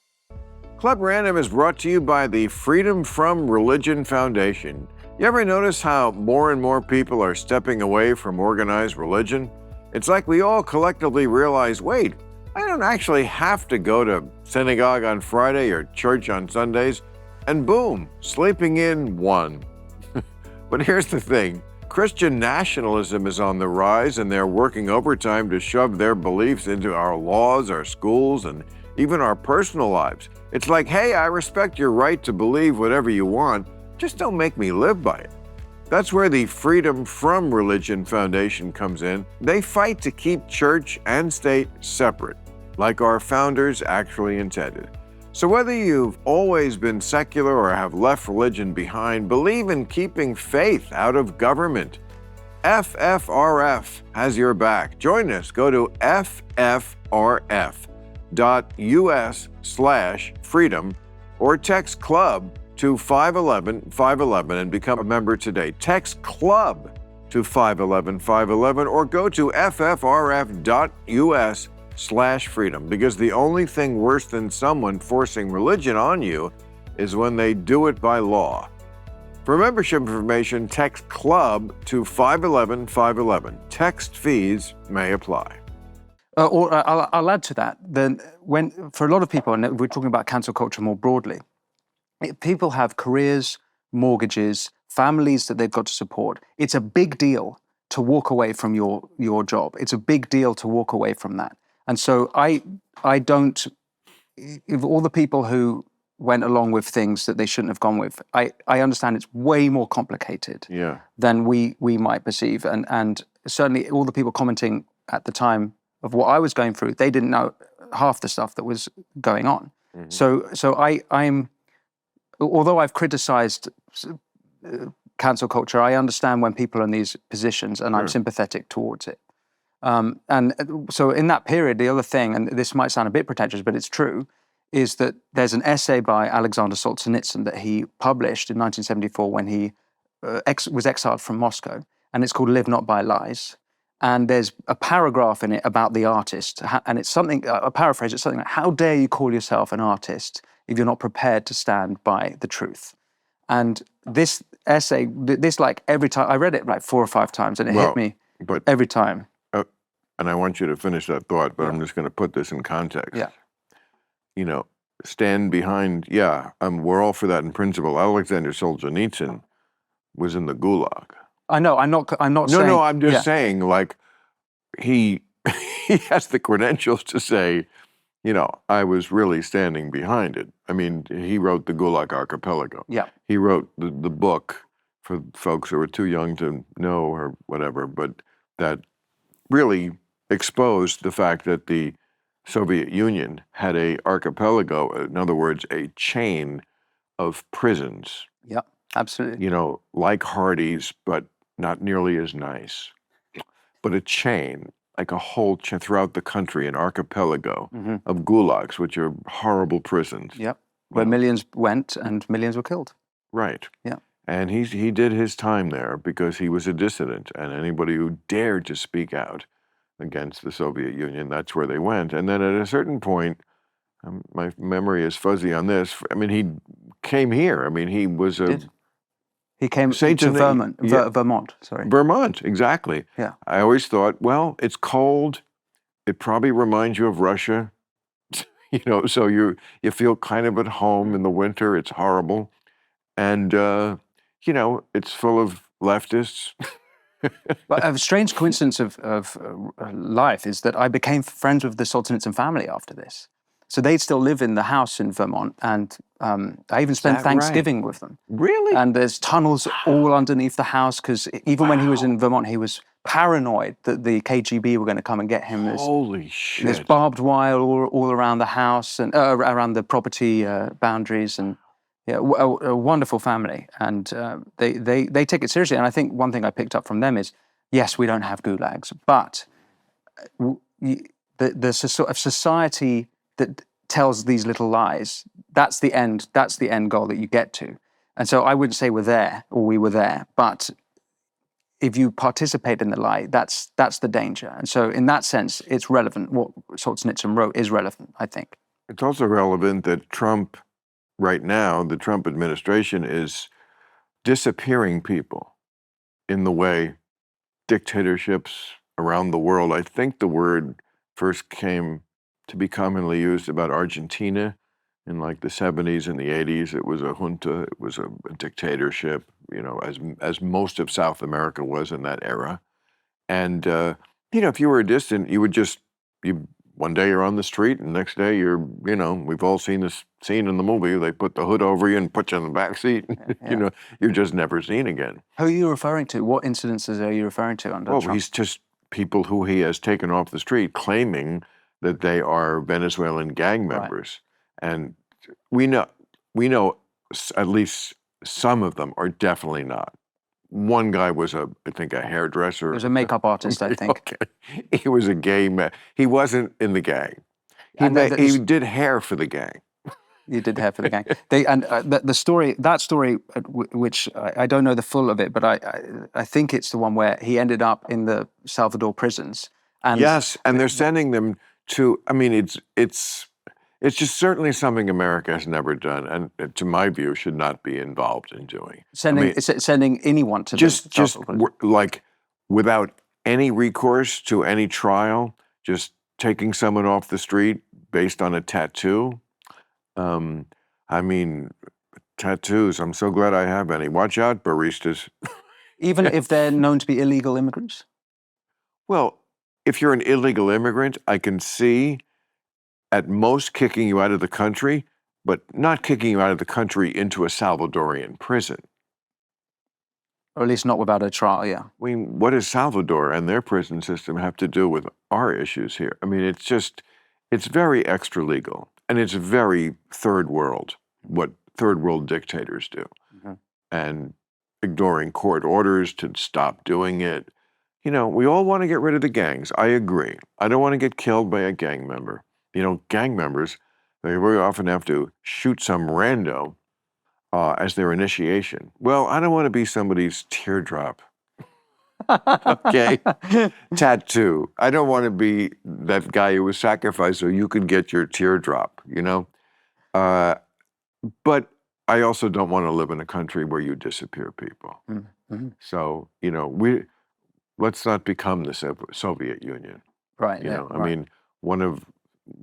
Club Random is brought to you by the Freedom from Religion Foundation. You ever notice how more and more people are stepping away from organized religion? It's like we all collectively realize, wait, I don't actually have to go to synagogue on Friday or church on Sundays, and boom, sleeping in won. But here's the thing, Christian nationalism is on the rise and they're working overtime to shove their beliefs into our laws, our schools, and even our personal lives. It's like, hey, I respect your right to believe whatever you want, just don't make me live by it. That's where the Freedom from Religion Foundation comes in. They fight to keep church and state separate, like our founders actually intended. So whether you've always been secular or have left religion behind, believe in keeping faith out of government. FFRF has your back. Join us. Go to ffrf.us/freedom or text CLUB to 511-511 and become a member today. Text CLUB to 511-511 or go to ffrf.us/freedom, because the only thing worse than someone forcing religion on you is when they do it by law. For membership information, text CLUB to 511-511. Text fees may apply. I'll add to that. Then, for a lot of people, and we're talking about cancel culture more broadly, people have careers, mortgages, families that they've got to support. It's a big deal to walk away from your job. It's a big deal to walk away from that. And so I don't, if all the people who went along with things that they shouldn't have gone with, I understand it's way more complicated than we might perceive. And certainly all the people commenting at the time of what I was going through, they didn't know half the stuff that was going on. Mm-hmm. So I'm, although I've criticized cancel culture, I understand when people are in these positions and I'm sympathetic towards it. And so in that period, the other thing, and this might sound a bit pretentious, but it's true, is that there's an essay by Alexander Solzhenitsyn that he published in 1974 when he was exiled from Moscow, and it's called Live Not by Lies. And there's a paragraph in it about the artist, and it's something, a paraphrase, it's something like, how dare you call yourself an artist if you're not prepared to stand by the truth? And this essay, this like every time, I read it like 4 or 5 times, and it hit me every time. And I want you to finish that thought, but I'm just going to put this in context. Yeah. You know, stand behind, we're all for that in principle. Alexander Solzhenitsyn was in the Gulag. I know, I'm not saying... No, I'm just saying, like, he has the credentials to say, you know, I was really standing behind it. I mean, he wrote the Gulag Archipelago. Yeah. He wrote the book for folks who are too young to know or whatever, but that really exposed the fact that the Soviet Union had a archipelago, in other words, a chain of prisons. Yeah, absolutely. You know, like Hardee's, but not nearly as nice. But a chain, like a whole chain throughout the country, an archipelago of gulags, which are horrible prisons. Yep, where millions went and millions were killed. Right. Yeah. And he did his time there because he was a dissident, and anybody who dared to speak out against the Soviet Union, that's where they went. And then at a certain point, My memory is fuzzy on this. I mean, he came here. I mean, he was a... He came to Vermont. Vermont, sorry. Vermont, exactly. Yeah. I always thought, well, it's cold. It probably reminds you of Russia. You know, so you feel kind of at home in the winter. It's horrible. And, you know, it's full of leftists. But a strange coincidence of life is that I became friends with the Solzhenitsyn family after this. So they still live in the house in Vermont, and I even spent Thanksgiving with them. Really? And there's tunnels all underneath the house, because even when he was in Vermont, he was paranoid that the KGB were going to come and get him. Holy shit. There's barbed wire all around the house and around the property boundaries, and yeah, a wonderful family. And they take it seriously. And I think one thing I picked up from them is, yes, we don't have gulags, but the sort of society that tells these little lies, that's the end goal that you get to. And so I wouldn't say we're there or we were there, but if you participate in the lie, that's the danger. And so in that sense, it's relevant. What Solzhenitsyn wrote is relevant, I think. It's also relevant that Trump, right now, the Trump administration is disappearing people in the way dictatorships around the world. I think the word first came to be commonly used about Argentina in like the 70s and the 80s. It was a junta, it was a dictatorship, you know, as most of South America was in that era. And, you know, if you were distant, you would one day you're on the street and the next day you're, you know, we've all seen this scene in the movie, they put the hood over you and put you in the back seat. Yeah. You know, you're just never seen again. Who are you referring to? What incidences are you referring to under Trump? He's just people who he has taken off the street claiming that they are Venezuelan gang members. Right. And we know at least some of them are definitely not. One guy was I think a hairdresser. He was a makeup artist, I think. Okay. He was a gay man. He wasn't in the gang. He did hair for the gang. You did hair for the gang. The story, which I don't know the full of it, but I think it's the one where he ended up in the Salvador prisons. And yes, and they're sending them to, I mean, it's just certainly something America has never done, and to my view, should not be involved in doing. Sending anyone to just like without any recourse to any trial, just taking someone off the street based on a tattoo. I mean, tattoos. I'm so glad I have any. Watch out, baristas. Even if they're known to be illegal immigrants? Well, if you're an illegal immigrant, I can see at most kicking you out of the country, but not kicking you out of the country into a Salvadorian prison. Or at least not without a trial, yeah. I mean, what does Salvador and their prison system have to do with our issues here? I mean, it's very extra legal, and it's very third world, what third world dictators do. Mm-hmm. And ignoring court orders to stop doing it. You know, we all want to get rid of the gangs. I agree. I don't want to get killed by a gang member. You know, gang members, they very often have to shoot some rando as their initiation. Well, I don't want to be somebody's teardrop. Okay? Tattoo. I don't want to be that guy who was sacrificed so you could get your teardrop, you know? But I also don't want to live in a country where you disappear people. Mm-hmm. So, you know, let's not become the Soviet Union. Right. You know, I mean, one of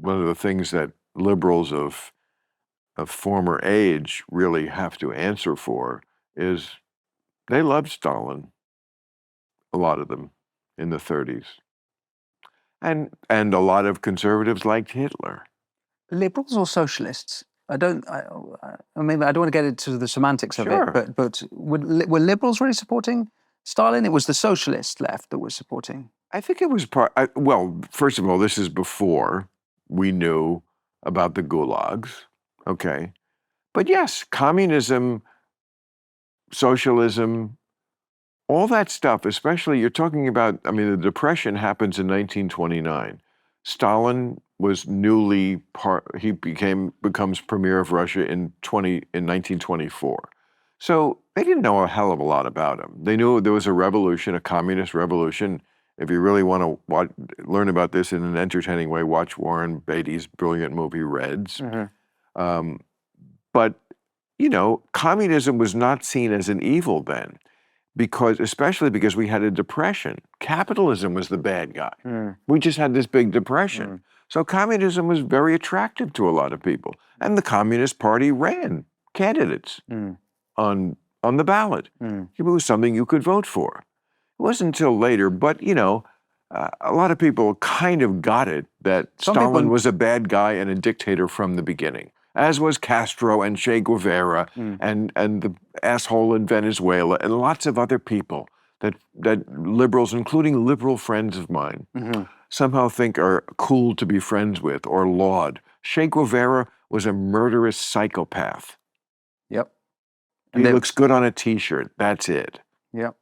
the things that liberals of former age really have to answer for is they loved Stalin, a lot of them, in the 30s. And a lot of conservatives liked Hitler. Liberals or socialists? I mean, I don't want to get into the semantics of it, but were liberals really supporting Stalin? It was the socialist left that was supporting. I think it was well, first of all, this is before we knew about the gulags, okay? But yes, communism, socialism, all that stuff, especially you're talking about, I mean, the Depression happens in 1929. Stalin was he becomes premier of Russia in 1924. So they didn't know a hell of a lot about him. They knew there was a revolution, a communist revolution If you really want to learn about this in an entertaining way, watch Warren Beatty's brilliant movie Reds. But, you know, communism was not seen as an evil then, especially because we had a depression. Capitalism was the bad guy. We just had this big depression. So communism was very attractive to a lot of people. And the Communist Party ran candidates on the ballot. It was something you could vote for. It wasn't until later, but, you know, a lot of people kind of got it that Stalin was a bad guy and a dictator from the beginning, as was Castro and Che Guevara and the asshole in Venezuela and lots of other people that liberals, including liberal friends of mine, somehow think are cool to be friends with or laud. Che Guevara was a murderous psychopath. Yep. He looks good on a T-shirt. That's it. Yep.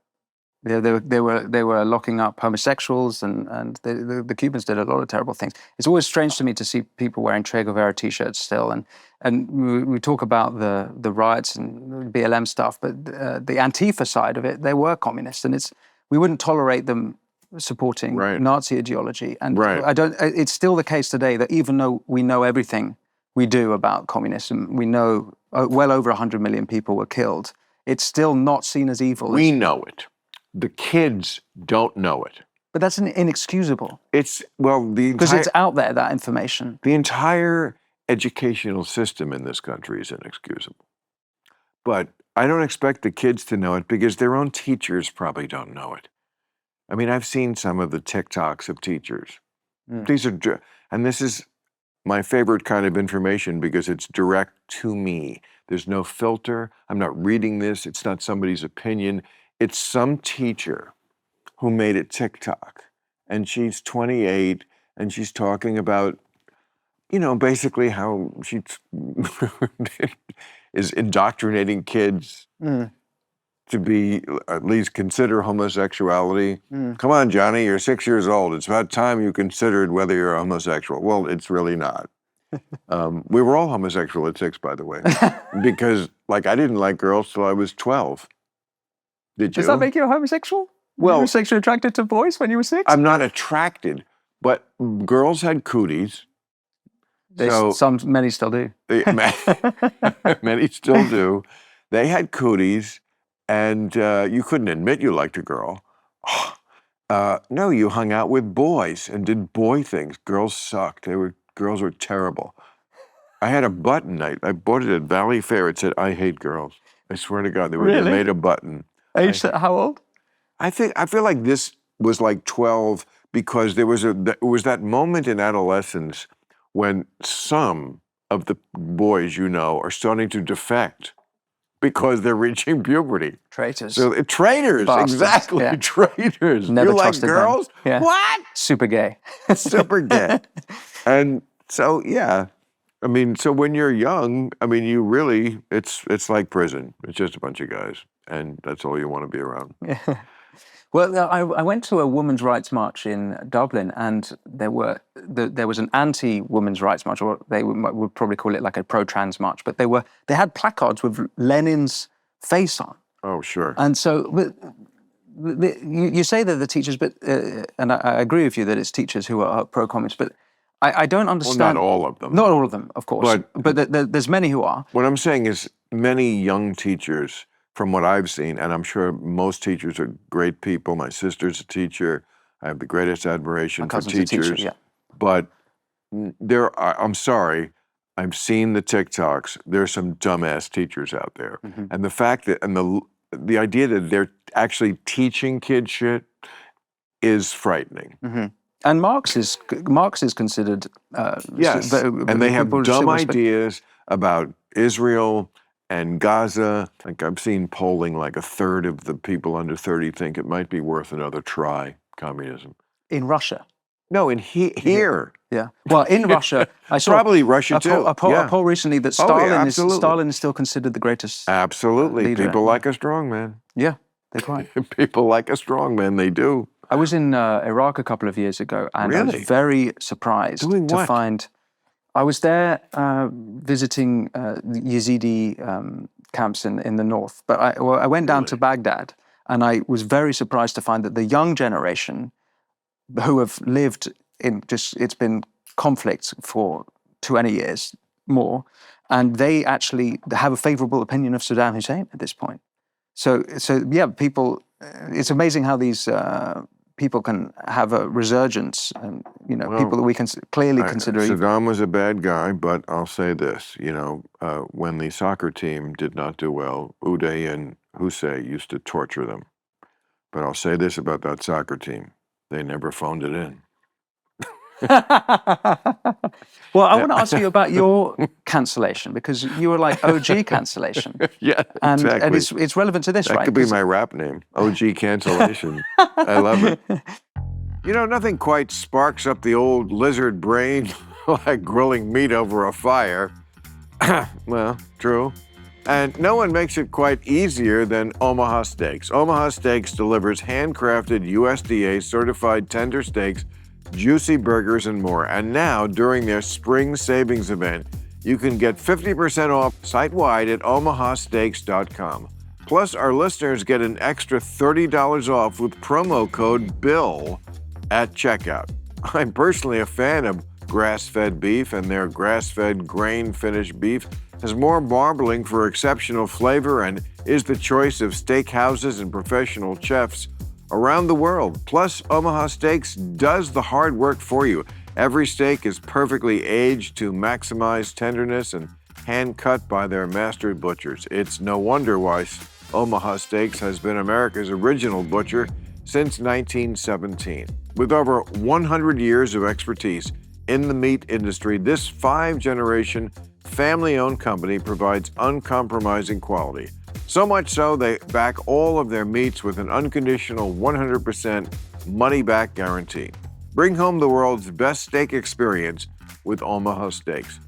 They were locking up homosexuals, and the Cubans did a lot of terrible things. It's always strange to me to see people wearing Che Guevara T-shirts still, and we talk about the riots and BLM stuff, but the Antifa side of it, they were communists, and we wouldn't tolerate them supporting Nazi ideology. And it's still the case today that even though we know everything we do about communism, we know well over 100 million people were killed, it's still not seen as evil. We know it. The kids don't know it. But that's inexcusable. Because it's out there, that information. The entire educational system in this country is inexcusable. But I don't expect the kids to know it because their own teachers probably don't know it. I mean, I've seen some of the TikToks of teachers. And this is my favorite kind of information because it's direct to me. There's no filter. I'm not reading this. It's not somebody's opinion. It's some teacher who made a TikTok, and she's 28, and she's talking about, you know, basically how she is indoctrinating kids to be, at least consider homosexuality. Come on, Johnny, you're 6 years old. It's about time you considered whether you're a homosexual. Well, it's really not. We were all homosexual at 6, by the way, because, like, I didn't like girls till I was 12. Did you? Does that make you a homosexual? Well, you were sexually attracted to boys when you were 6? I'm not attracted, but girls had cooties. Many still do. Many still do. They had cooties, and you couldn't admit you liked a girl. No, you hung out with boys and did boy things. Girls sucked. Girls were terrible. I had a button. I bought it at Valley Fair. It said, "I hate girls." I swear to God, they made a button. Age how old? I feel like this was like 12 because there was that moment in adolescence when some of the boys you know are starting to defect because they're reaching puberty. Traitors. So traitors, bastards. Exactly, yeah. Traitors. Never you like girls? Yeah. What? Super gay. Super gay. And so yeah. I mean, so when you're young, I mean, you really, it's like prison. It's just a bunch of guys, and that's all you want to be around. Yeah. Well, I went to a women's rights march in Dublin, and there was an anti-women's rights march, or they would probably call it like a pro-trans march, but they had placards with Lenin's face on. Oh, sure. And so you say they're the teachers, but and I agree with you that it's teachers who are pro-communist, but I don't understand. Well, not all of them. Not all of them, of course. But there's many who are. What I'm saying is many young teachers, from what I've seen, and I'm sure most teachers are great people. My sister's a teacher. I have the greatest admiration for teachers. A teacher, yeah. But I'm sorry, I've seen the TikToks. There's some dumbass teachers out there. Mm-hmm. And the fact that, and the idea that they're actually teaching kids shit is frightening. Mm-hmm. And Marx is considered yes, and they have dumb ideas about Israel and Gaza. Like I've seen polling, like a third of the people under 30 think it might be worth another try. Communism in Russia. No, in here. Yeah. Well, in Russia, I saw probably Russia too. A poll recently that Stalin is still considered the greatest. Absolutely, leader. People like a strong man. Yeah, they're quite. People like a strong man. They do. I was in Iraq a couple of years ago, and I was very surprised to find. I was there visiting Yazidi camps in the north, but I went down to Baghdad, and I was very surprised to find that the young generation who have lived in it's been conflict for 20 years more, and they actually have a favorable opinion of Saddam Hussein at this point. So yeah, people, it's amazing how these people can have a resurgence, and people that we can clearly consider. Saddam was a bad guy, but I'll say this: when the soccer team did not do well, Uday and Hussein used to torture them. But I'll say this about that soccer team: they never phoned it in. Well, I want to ask you about your cancellation, because you were like OG cancellation. Yeah, and, exactly. And it's relevant to this, that right? That could be my rap name, OG cancellation. I love it. Nothing quite sparks up the old lizard brain like grilling meat over a fire. Well, true. And no one makes it quite easier than Omaha Steaks. Omaha Steaks delivers handcrafted USDA-certified tender steaks, juicy burgers, and more. And now, during their spring savings event, you can get 50% off site-wide at omahasteaks.com. Plus, our listeners get an extra $30 off with promo code BILL at checkout. I'm personally a fan of grass-fed beef, and their grass-fed grain-finished beef has more marbling for exceptional flavor and is the choice of steakhouses and professional chefs around the world. Plus, Omaha Steaks does the hard work for you. Every steak is perfectly aged to maximize tenderness and hand-cut by their master butchers. It's no wonder why Omaha Steaks has been America's original butcher since 1917. With over 100 years of expertise in the meat industry, this 5-generation family-owned company provides uncompromising quality. So much so, they back all of their meats with an unconditional 100% money-back guarantee. Bring home the world's best steak experience with Omaha Steaks.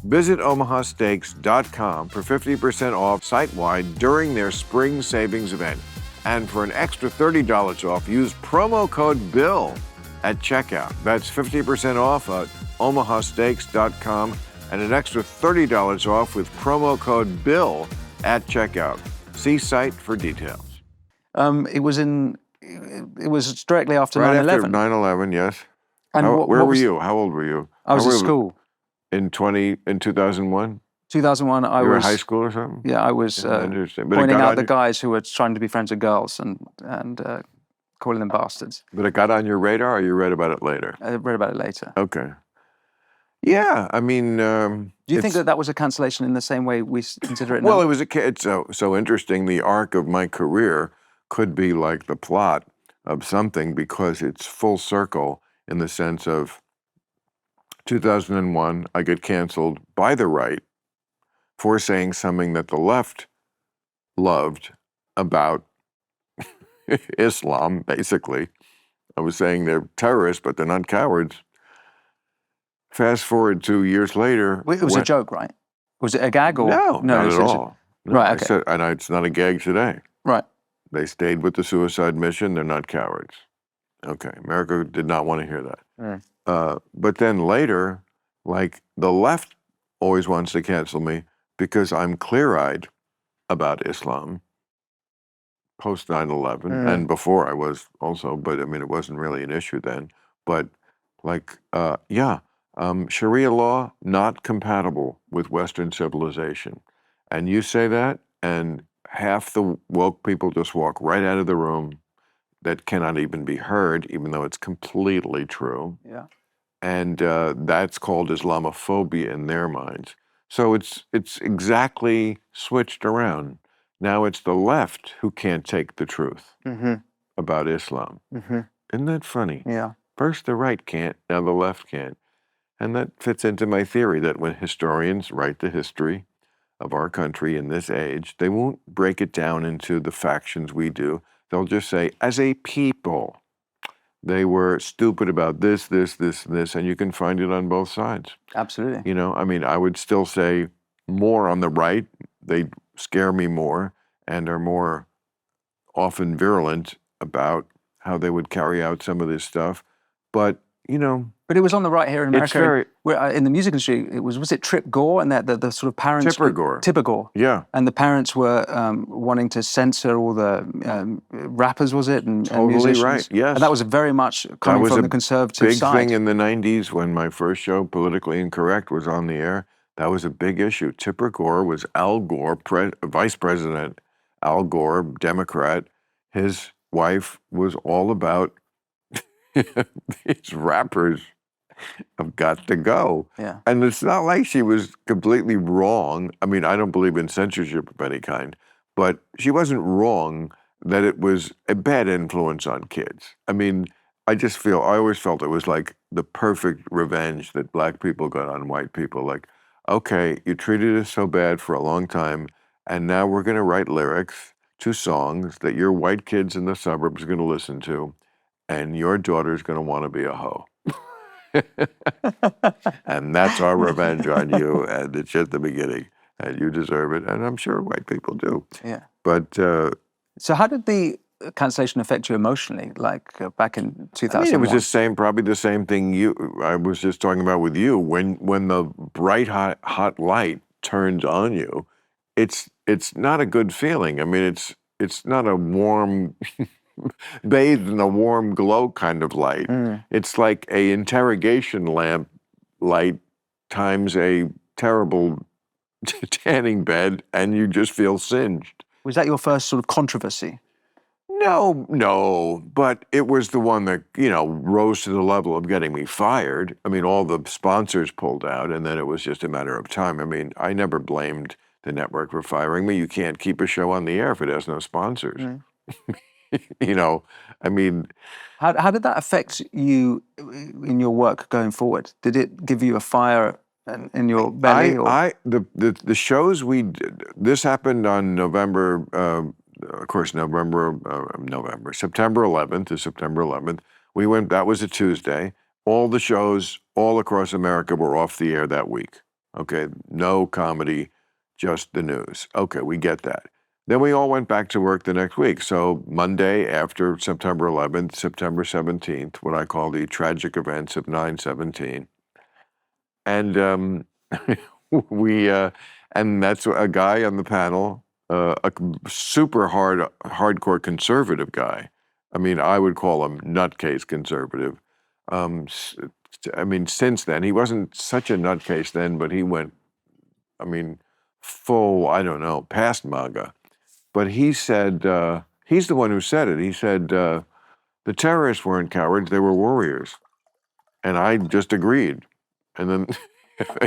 Visit omahasteaks.com for 50% off site-wide during their spring savings event. And for an extra $30 off, use promo code BILL at checkout. That's 50% off at omahasteaks.com and an extra $30 off with promo code BILL at checkout. See site for details. It was directly after 9/11. Right after 9/11, yes. And where were you? How old were you? I was at school. In 2001? 2001, I was... You were in high school or something? Yeah, I was pointing out the guys who were trying to be friends with girls and calling them bastards. But it got on your radar, or you read about it later? I read about it later. Okay. Yeah, I mean... Do you think that was a cancellation in the same way we consider it now? Well, it's so interesting. The arc of my career could be like the plot of something, because it's full circle in the sense of 2001, I get canceled by the right for saying something that the left loved about Islam, basically. I was saying they're terrorists, but they're not cowards. Fast forward 2 years later. It was a joke, right? Was it a gag or? No, not at all. No, right, okay. And it's not a gag today. Right. They stayed with the suicide mission. They're not cowards. Okay, America did not want to hear that. But then later, like, the left always wants to cancel me because I'm clear-eyed about Islam post 9/11, and before I was also, but I mean, it wasn't really an issue then. But like, Sharia law, not compatible with Western civilization. And you say that, and half the woke people just walk right out of the room. That cannot even be heard, even though it's completely true. Yeah. And that's called Islamophobia in their minds. So it's exactly switched around. Now it's the left who can't take the truth about Islam. Isn't that funny? Yeah. First the right can't, now the left can't. And that fits into my theory that when historians write the history of our country in this age, they won't break it down into the factions we do. They'll just say, as a people, they were stupid about this, this, this, and this, and you can find it on both sides. Absolutely. I mean, I would still say more on the right. They scare me more and are more often virulent about how they would carry out some of this stuff. But you know. But it was on the right here in America. It's very... in the music industry, was it Trip Gore and that the sort of parents... Tipper Gore. Tipper Gore. Yeah. And the parents were wanting to censor all the rappers, was it? And musicians. Right, yes. And that was very much coming from the conservative big side. Thing in the 90s when my first show, Politically Incorrect, was on the air. That was a big issue. Tipper Gore was Al Gore, Vice President Al Gore, Democrat. His wife was all about these rappers have got to go. Yeah. And it's not like she was completely wrong. I mean, I don't believe in censorship of any kind, but she wasn't wrong that it was a bad influence on kids. I mean, I always felt it was like the perfect revenge that black people got on white people. Like, okay, you treated us so bad for a long time, and now we're going to write lyrics to songs that your white kids in the suburbs are going to listen to, and your daughter's going to want to be a hoe. And that's our revenge on you, and it's just the beginning, and you deserve it, and I'm sure white people do. Yeah. But so how did the cancellation affect you emotionally, like back in 2001? I mean, it was probably the same thing I was just talking about with you. When the bright hot light turns on you, it's not a good feeling. I mean, it's not a warm bathed in a warm glow kind of light. It's like a interrogation lamp light times a terrible tanning bed, and you just feel singed. Was that your first sort of controversy? No, but it was the one that, rose to the level of getting me fired. I mean, all the sponsors pulled out, and then it was just a matter of time. I mean, I never blamed the network for firing me. You can't keep a show on the air if it has no sponsors. I mean... How did that affect you in your work going forward? Did it give you a fire in your belly? The shows we did, this happened on September 11th to September 11th. That was a Tuesday. All the shows all across America were off the air that week. Okay, no comedy, just the news. Okay, we get that. Then we all went back to work the next week. So Monday after September 11th, September 17th, what I call the tragic events of 9/17. And and that's a guy on the panel, a super hardcore conservative guy. I mean, I would call him nutcase conservative. I mean, since then, he wasn't such a nutcase then, but he went, full, past MAGA. But he said, he's the one who said it. He said, the terrorists weren't cowards, they were warriors. And I just agreed. And then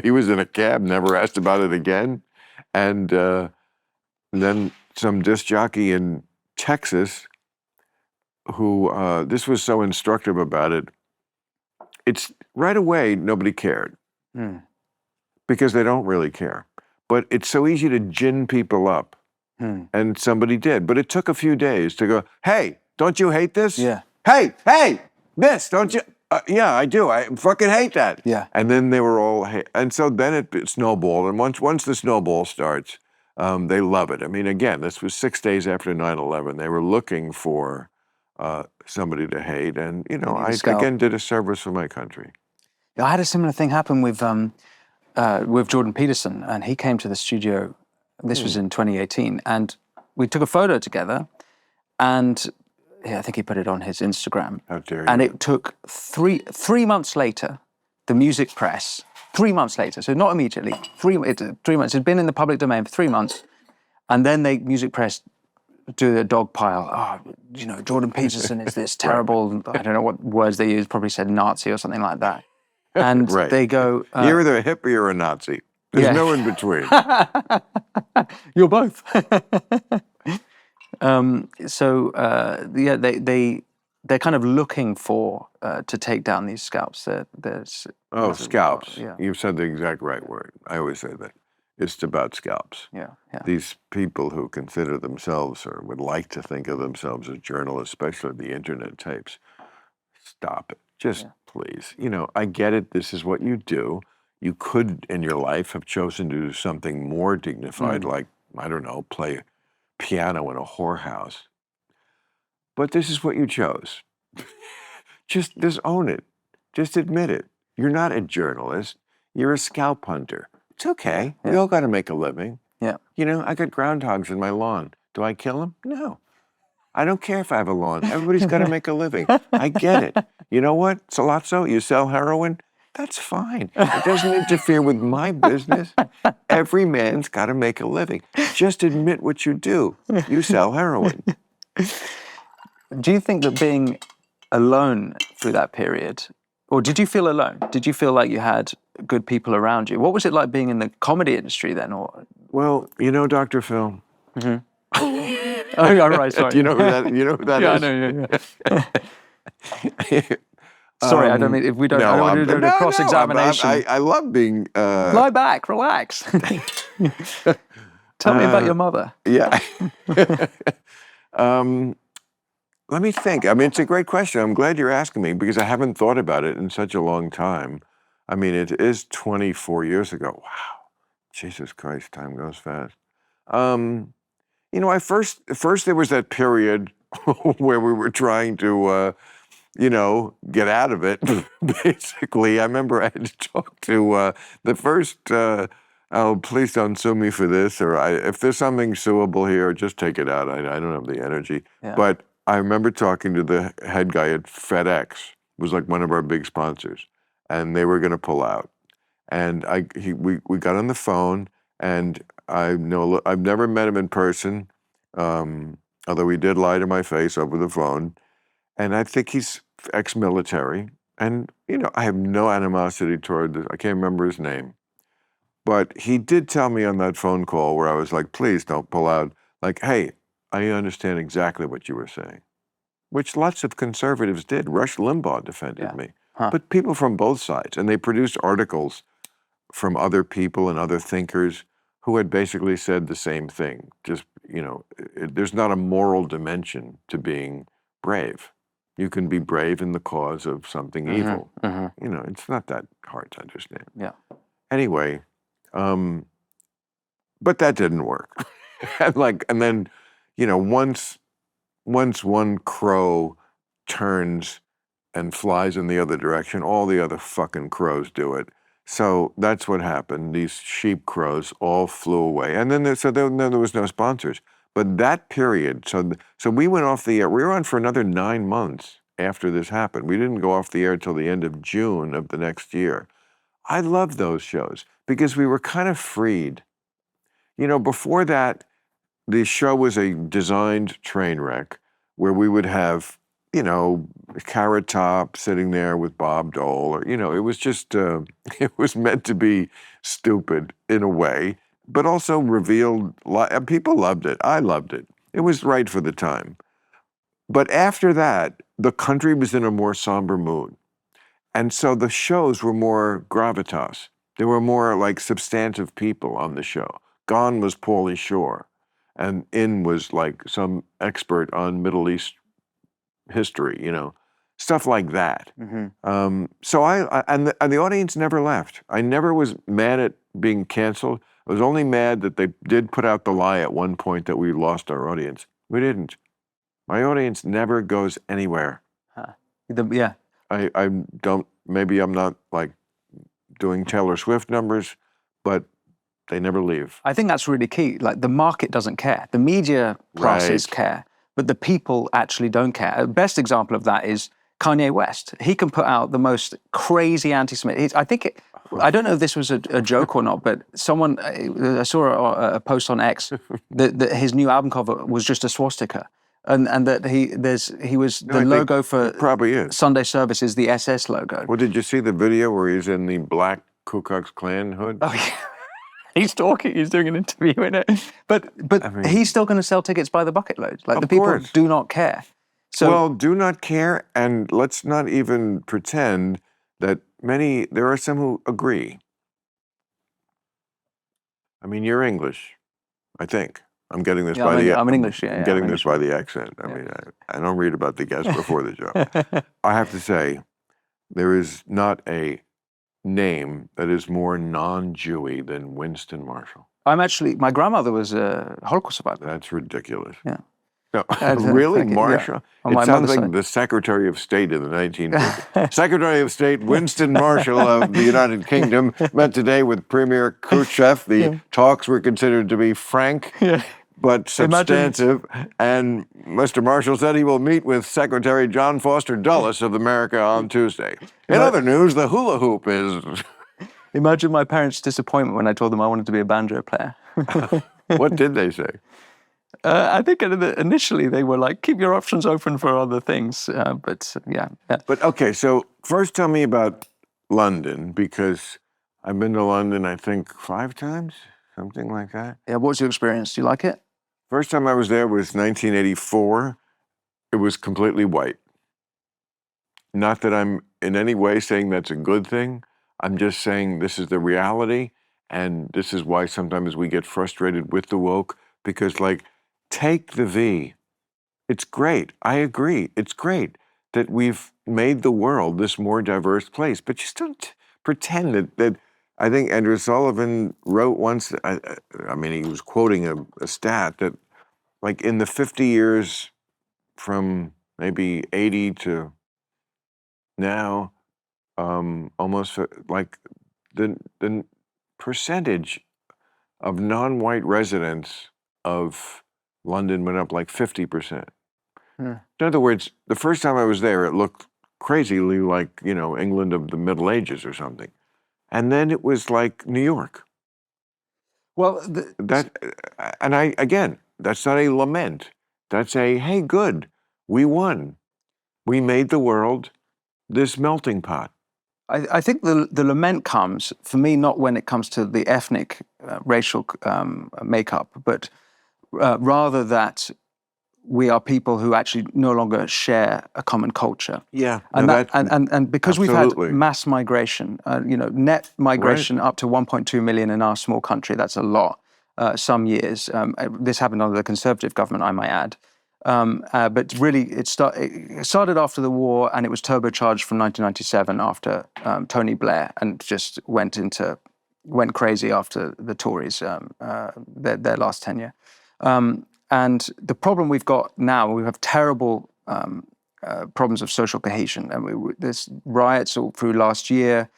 he was in a cab, never asked about it again. And then some disc jockey in Texas who, this was so instructive about it, it's right away, nobody cared. Because they don't really care. But it's so easy to gin people up. And somebody did. But it took a few days to go, hey, don't you hate this? Yeah. Hey, this, don't you? Yeah, I do. I fucking hate that. Yeah. And then they were all, and so then it snowballed. And once the snowball starts, they love it. I mean, again, this was 6 days after 9/11. They were looking for somebody to hate. And, I again did a service for my country. I had a similar thing happen with Jordan Peterson, and he came to the studio. This was in 2018, and we took a photo together, and I think he put it on his Instagram. How dare you. And it took three months later, the music press, 3 months later, so not immediately, 3 months, it had been in the public domain for 3 months, and then the music press do the dog pile. Oh, Jordan Peterson is this terrible, I don't know what words they used, probably said Nazi or something like that. And they go... You're either a hippie or a Nazi. There's no in between. You're both. They're kind of looking for to take down these scalps. Scalps. Yeah. You've said the exact right word. I always say that. It's about scalps. Yeah. These people who consider themselves or would like to think of themselves as journalists, especially the internet types, stop it. Just please. I get it. This is what you do. You could, in your life, have chosen to do something more dignified, like, I don't know, play piano in a whorehouse. But this is what you chose. Just own it. Just admit it. You're not a journalist. You're a scalp hunter. It's okay. We all got to make a living. Yeah. You know, I got groundhogs in my lawn. Do I kill them? No. I don't care if I have a lawn. Everybody's got to make a living. I get it. You know what, Salazzo? You sell heroin? That's fine. It doesn't interfere with my business. Every man's got to make a living. Just admit what you do. You sell heroin. Do you think that being alone through that period, or did you feel alone? Did you feel like you had good people around you? What was it like being in the comedy industry then? Or well, you know, Dr. Phil. Mm-hmm. Oh, right, sorry. Do you know who that? You know who that is? Yeah, I know. Sorry, I don't mean if we don't. No, I don't want to do a cross-examination. I love being. Lie back, relax. Tell me about your mother. Yeah. Let me think. I mean, it's a great question. I'm glad you're asking me because I haven't thought about it in such a long time. I mean, it is 24 years ago. Wow. Jesus Christ, time goes fast. You know, first there was that period where we were trying to, you know, get out of it. Basically, I remember I had to talk to the first, oh, please don't sue me for this, or if there's something suable here, just take it out. I don't have the energy. Yeah. But I remember talking to the head guy at FedEx, who was like one of our big sponsors, and they were going to pull out. And we got on the phone, and I've never met him in person, although he did lie to my face over the phone. And I think he's ex-military. And, you know, I have no animosity toward this. I can't remember his name. But he did tell me on that phone call where I was like, please don't pull out. Like, hey, I understand exactly what you were saying, which lots of conservatives did. Rush Limbaugh defended me. Huh. But people from both sides. And they produced articles from other people and other thinkers who had basically said the same thing. Just, you know, there's not a moral dimension to being brave. You can be brave in the cause of something evil. You know, it's not that hard to understand. Yeah. Anyway, but that didn't work. and then, you know, once one crow turns and flies in the other direction, all the other fucking crows do it. So that's what happened. These sheep crows all flew away. And then there was no sponsors. But that period, so we went off the air. We were on for another 9 months after this happened. We didn't go off the air until the end of June of the next year. I loved those shows because we were kind of freed. You know, before that, the show was a designed train wreck where we would have, you know, Carrot Top sitting there with Bob Dole, or, you know, it was just, it was meant to be stupid in a way, but also revealed, people loved it. I loved it. It was right for the time. But after that, the country was in a more somber mood. And so the shows were more gravitas. There were more like substantive people on the show. Gone was Pauly Shore, and in was like some expert on Middle East history, you know, stuff like that. So and the audience never left. I never was mad at being canceled. I was only mad that they did put out the lie at one point that we lost our audience. We didn't. My audience never goes anywhere. Yeah. I don't, maybe I'm not like doing Taylor Swift numbers, but they never leave. I think that's really key. Like the market doesn't care. The media classes care, but the people actually don't care. The best example of that is Kanye West. He can put out the most crazy anti-Semitic. I don't know if this was a joke or not, but I saw a post on X that his new album cover was just a swastika. And that he was the logo for probably is. Sunday service is the SS logo. Well, did you see the video where he's in the black Ku Klux Klan hood? Oh, yeah. He's talking. He's doing an interview in it. But I mean, he's still going to sell tickets by the bucket load. Like the people do not care. So, well, do not care, and let's not even pretend that there are some who agree. I mean, you're English, I think. I'm getting this by the. I'm English. Yeah, I'm getting this by the accent. I mean, I don't read about the guests before the show. I have to say, there is not a name that is more non-Jewy than Winston Marshall. My grandmother was a Holocaust survivor. That's ridiculous. Yeah. No, really, Marshall? Yeah. It sounds like the Secretary of State in the 1950s. Secretary of State Winston Marshall of the United Kingdom met today with Premier Khrushchev. The talks were considered to be frank but substantive, and Mr. Marshall said he will meet with Secretary John Foster Dulles of America on Tuesday. In other news, the hula hoop is... Imagine my parents' disappointment when I told them I wanted to be a banjo player. What did they say? I think initially they were like, keep your options open for other things. But yeah. But okay, so first tell me about London, because I've been to London, I think 5 times, something like that. Yeah, what was your experience? Do you like it? First time I was there was 1984. It was completely white. Not that I'm in any way saying that's a good thing. I'm just saying this is the reality, and this is why sometimes we get frustrated with the woke, because like, take the V. It's great. I agree. It's great that we've made the world this more diverse place, but just don't pretend that I think Andrew Sullivan wrote once, I mean, he was quoting a stat that like in the 50 years from maybe 80 to now, almost like the percentage of non-white residents of London went up like 50%. In other words, the first time I was there, it looked crazily like, you know, England of the Middle Ages or something. And then it was like New York. Well, again, that's not a lament. That's a, hey, good, we won. We made the world this melting pot. I think the lament comes, for me, not when it comes to the ethnic, racial makeup, but rather that we are people who actually no longer share a common culture. Yeah. And, and because absolutely. We've had mass migration, you know, net migration up to 1.2 million in our small country, that's a lot, some years. This happened under the Conservative government, I might add. But really, it started after the war, and it was turbocharged from 1997 after Tony Blair, and just went crazy after the Tories, their last tenure. And the problem we've got now, we have terrible problems of social cohesion. And there's riots all through last year.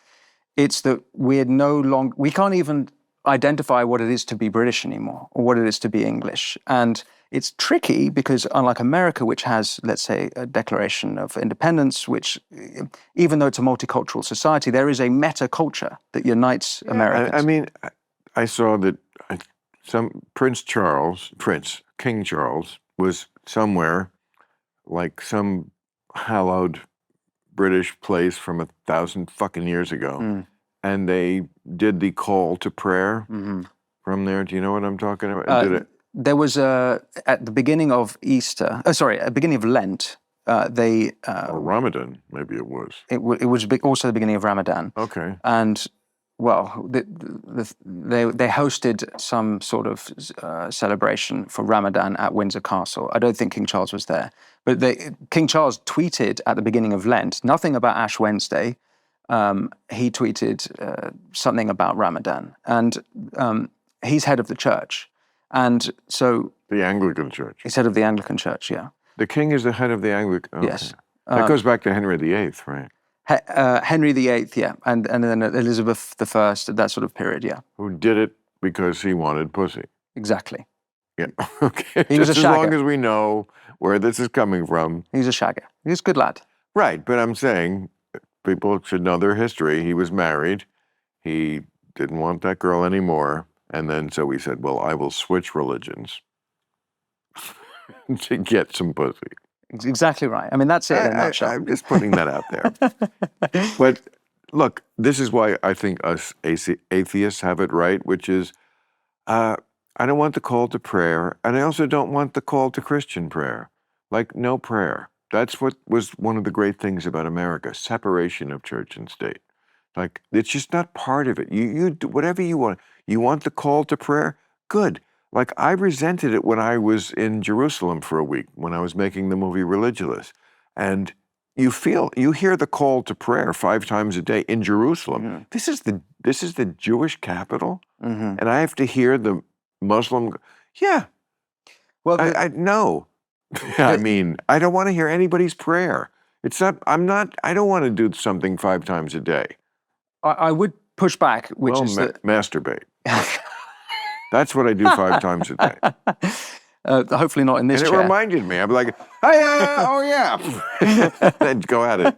It's that we can't even identify what it is to be British anymore, or what it is to be English. And it's tricky because unlike America, which has, let's say, a Declaration of Independence, which, even though it's a multicultural society, there is a meta-culture that unites Americans. I mean, I saw that King Charles was somewhere, like some hallowed British place from 1,000 fucking years ago. And they did the call to prayer from there. Do you know what I'm talking about? There was at the beginning of Easter, at the beginning of Lent, or Ramadan, maybe it was. It was also the beginning of Ramadan. Okay. And, well, they hosted some sort of celebration for Ramadan at Windsor Castle. I don't think King Charles was there. But King Charles tweeted at the beginning of Lent, nothing about Ash Wednesday. He tweeted something about Ramadan. And he's head of the church. And so... The Anglican Church. He's head of the Anglican Church, yeah. The king is the head of the Anglican... Okay. Yes. That goes back to Henry VIII, right? Henry VIII, yeah. And then Elizabeth I, that sort of period, yeah. Who did it because he wanted pussy. Exactly. Yeah, okay. He was a shagger. As long as we know where this is coming from. He's a shagger. He's a good lad. Right, but I'm saying people should know their history. He was married. He didn't want that girl anymore. And then so he said, well, I will switch religions to get some pussy. Exactly right. I mean, that's it in a nutshell. I'm just putting that out there. But look, this is why I think us atheists have it right, which is I don't want the call to prayer, and I also don't want the call to Christian prayer. Like, no prayer. That's what was one of the great things about America, separation of church and state. Like, it's just not part of it. You do whatever you want. You want the call to prayer? Good. Like, I resented it when I was in Jerusalem for a week, when I was making the movie Religulous. And you hear the call to prayer 5 times a day in Jerusalem. Mm-hmm. This is the Jewish capital? Mm-hmm. And I have to hear the Muslim, yeah. Well, no. I mean, I don't want to hear anybody's prayer. It's not, I don't want to do something 5 times a day. I would push back, which is that... masturbate. That's what I do 5 times a day. Hopefully not in this chair. And it reminded me. I'm like, oh yeah. Then go at it.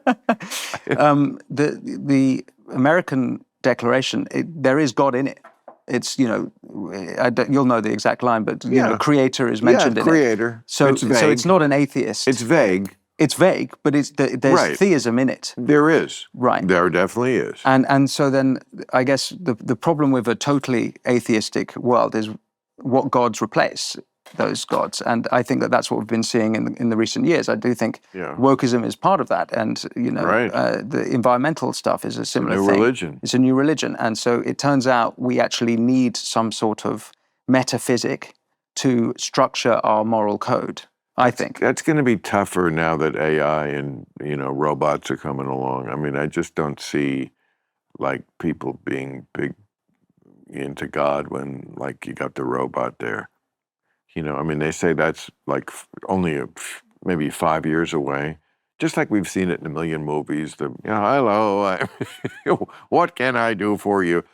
The American Declaration, there is God in it. It's, you'll know the exact line, but creator is mentioned in creator. it. So it's not an atheist. It's vague. It's vague, but there's theism in it. There is. Right. There definitely is. And so then I guess the problem with a totally atheistic world is what gods replace those gods. And I think that's what we've been seeing in the recent years. I do think wokeism is part of that. And, the environmental stuff is a similar thing. Religion. It's a new religion. And so it turns out we actually need some sort of metaphysic to structure our moral code, I think. That's going to be tougher now that AI and, robots are coming along. I mean, I just don't see, like, people being big into God when, like, you got the robot there. I mean, they say that's, like, only maybe 5 years away. Just like we've seen it in a million movies. Hello, what can I do for you?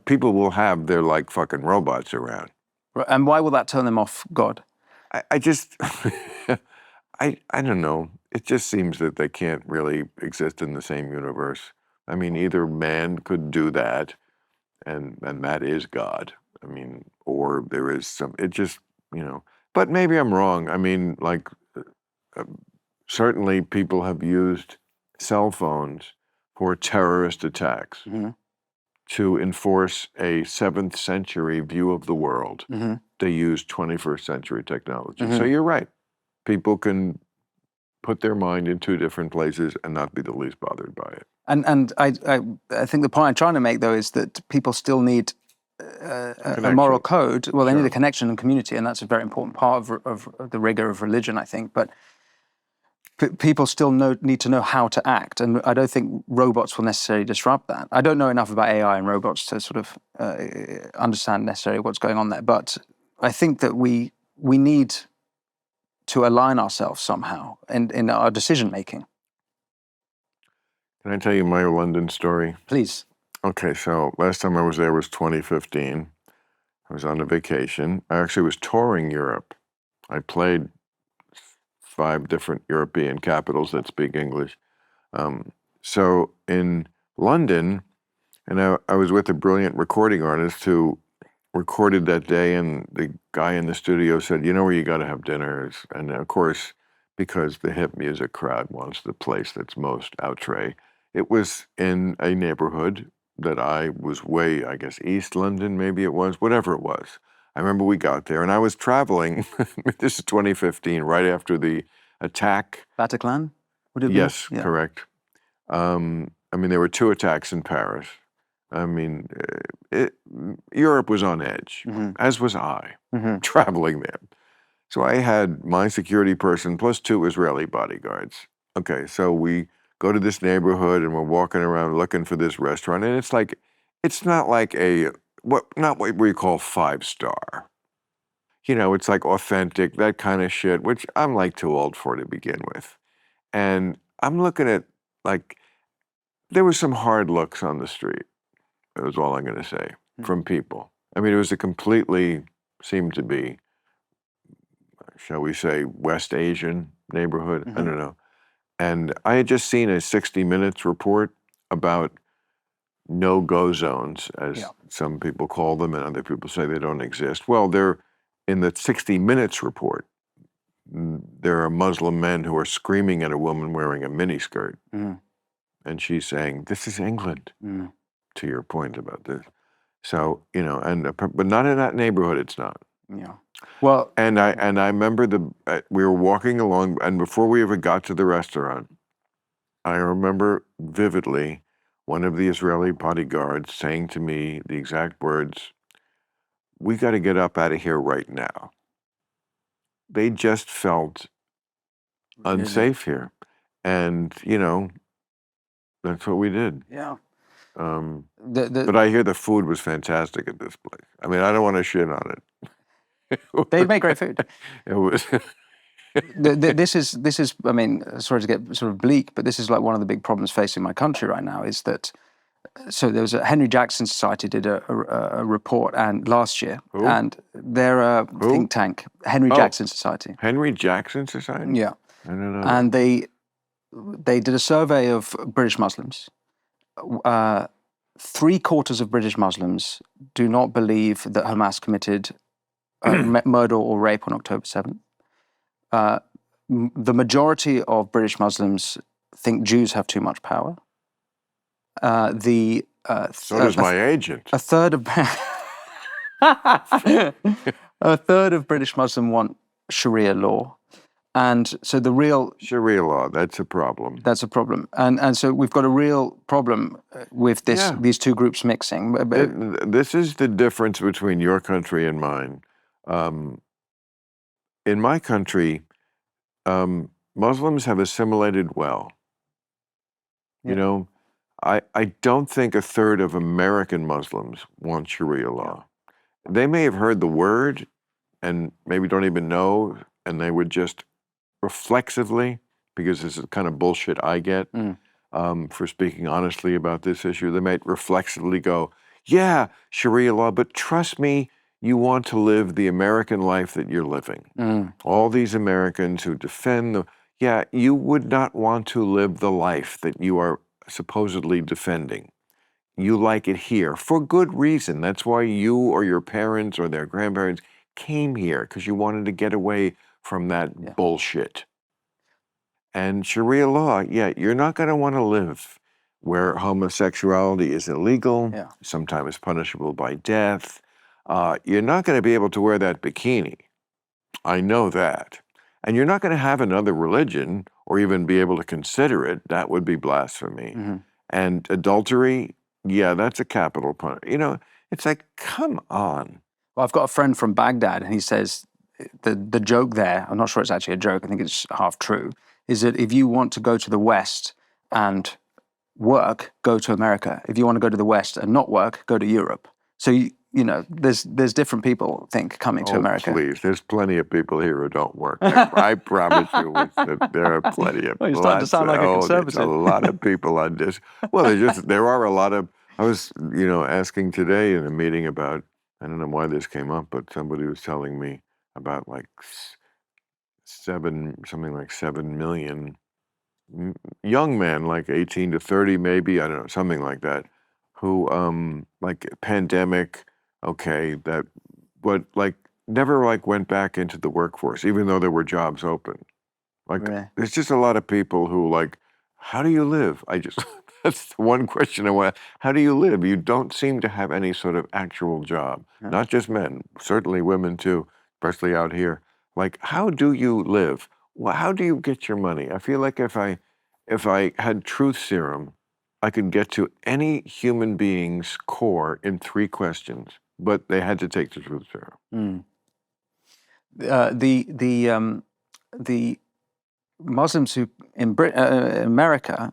People will have their, like, fucking robots around. And why will that turn them off God? I just, I don't know. It just seems that they can't really exist in the same universe. I mean, either man could do that, and that is God. I mean, or there is some, it just, but maybe I'm wrong. I mean, like, certainly people have used cell phones for terrorist attacks to enforce a 7th century view of the world. They use 21st century technology. So you're right. People can put their mind in 2 different places and not be the least bothered by it. And I think the point I'm trying to make, though, is that people still need a moral code. Well, they need a connection and community, and that's a very important part of the rigor of religion, I think. But people still need to know how to act, and I don't think robots will necessarily disrupt that. I don't know enough about AI and robots to sort of understand necessarily what's going on there, but I think that we need to align ourselves somehow in our decision-making. Can I tell you my London story? Please. Okay, so last time I was there was 2015. I was on a vacation. I actually was touring Europe. I played 5 different European capitals that speak English. So in London, and I was with a brilliant recording artist who recorded that day, and the guy in the studio said, where you got to have dinner? And of course, because the hip music crowd wants the place that's most outre, it was in a neighborhood that I was way, I guess, East London, maybe it was, whatever it was. I remember we got there, and I was traveling, this is 2015, right after the attack. Bataclan? Yes, correct. I mean, there were 2 attacks in Paris. I mean, Europe was on edge, as was I, traveling there. So I had my security person plus 2 Israeli bodyguards. Okay, so we go to this neighborhood and we're walking around looking for this restaurant, and it's not like not what we call 5-star. It's like authentic, that kind of shit, which I'm like too old for to begin with. And I'm looking at, like, there were some hard looks on the street. That was all I'm going to say, from people. I mean, it was seemed to be, shall we say, West Asian neighborhood. I don't know. And I had just seen a 60 Minutes report about no-go zones, as some people call them, and other people say they don't exist. Well, they're in the 60 Minutes report. There are Muslim men who are screaming at a woman wearing a miniskirt, and she's saying, "This is England." To your point about this, so but not in that neighborhood. It's not. Yeah. Well, and I remember we were walking along, and before we ever got to the restaurant, I remember vividly one of the Israeli bodyguards saying to me the exact words, "We got to get up out of here right now." They just felt unsafe here, and that's what we did. Yeah. But I hear the food was fantastic at this place. I mean, I don't want to shit on it. They make great food. It was. This is. I mean, sorry to get sort of bleak, but this is like one of the big problems facing my country right now. Is that so? There was a Henry Jackson Society did a report last year, and they're a think tank, Henry Jackson Society. Henry Jackson Society. Yeah, I don't know. And they did a survey of British Muslims. 3/4 of British Muslims do not believe that Hamas committed murder or rape on October 7th. The majority of British Muslims think Jews have too much power. So does my agent. A third of British Muslims want Sharia law. And so the real... Sharia law, that's a problem. That's a problem. And so we've got a real problem with these two groups mixing. This is the difference between your country and mine. In my country, Muslims have assimilated well. You know, I don't think a third of American Muslims want Sharia law. They may have heard the word and maybe don't even know, and they would just reflexively, because this is the kind of bullshit I get for speaking honestly about this issue, they might reflexively go, yeah, Sharia law, but trust me, you want to live the American life that you're living. All these Americans who defend you would not want to live the life that you are supposedly defending. You like it here for good reason. That's why you or your parents or their grandparents came here, because you wanted to get away from that bullshit. And Sharia law, you're not going to want to live where homosexuality is illegal, sometimes punishable by death. You're not going to be able to wear that bikini. I know that. And you're not going to have another religion or even be able to consider it. That would be blasphemy. And adultery, that's a capital punishment. You know, it's like, come on. Well, I've got a friend from Baghdad, and he says the joke there, I'm not sure it's actually a joke, I think it's half true, is that if you want to go to the West and work, go to America. If you want to go to the West and not work, go to Europe. So, you know, there's different people, coming to America. Please, there's plenty of people here who don't work. I promise you that there are plenty of people. You're starting to sound like a conservative. There's a lot of people on this. Well, there are a lot of, I was, asking today in a meeting about, I don't know why this came up, but somebody was telling me about like 7 million young men, like 18 to 30 maybe, I don't know, something like that, who, like pandemic, never went back into the workforce, even though there were jobs open. There's just a lot of people who how do you live? That's the one question I want. How do you live? You don't seem to have any sort of actual job. Not just men, certainly women too, especially out here. How do you live? Well, how do you get your money? I feel like if I had truth serum, I could get to any human being's core in 3 questions, but they had to take the truth serum. The Muslims who in America,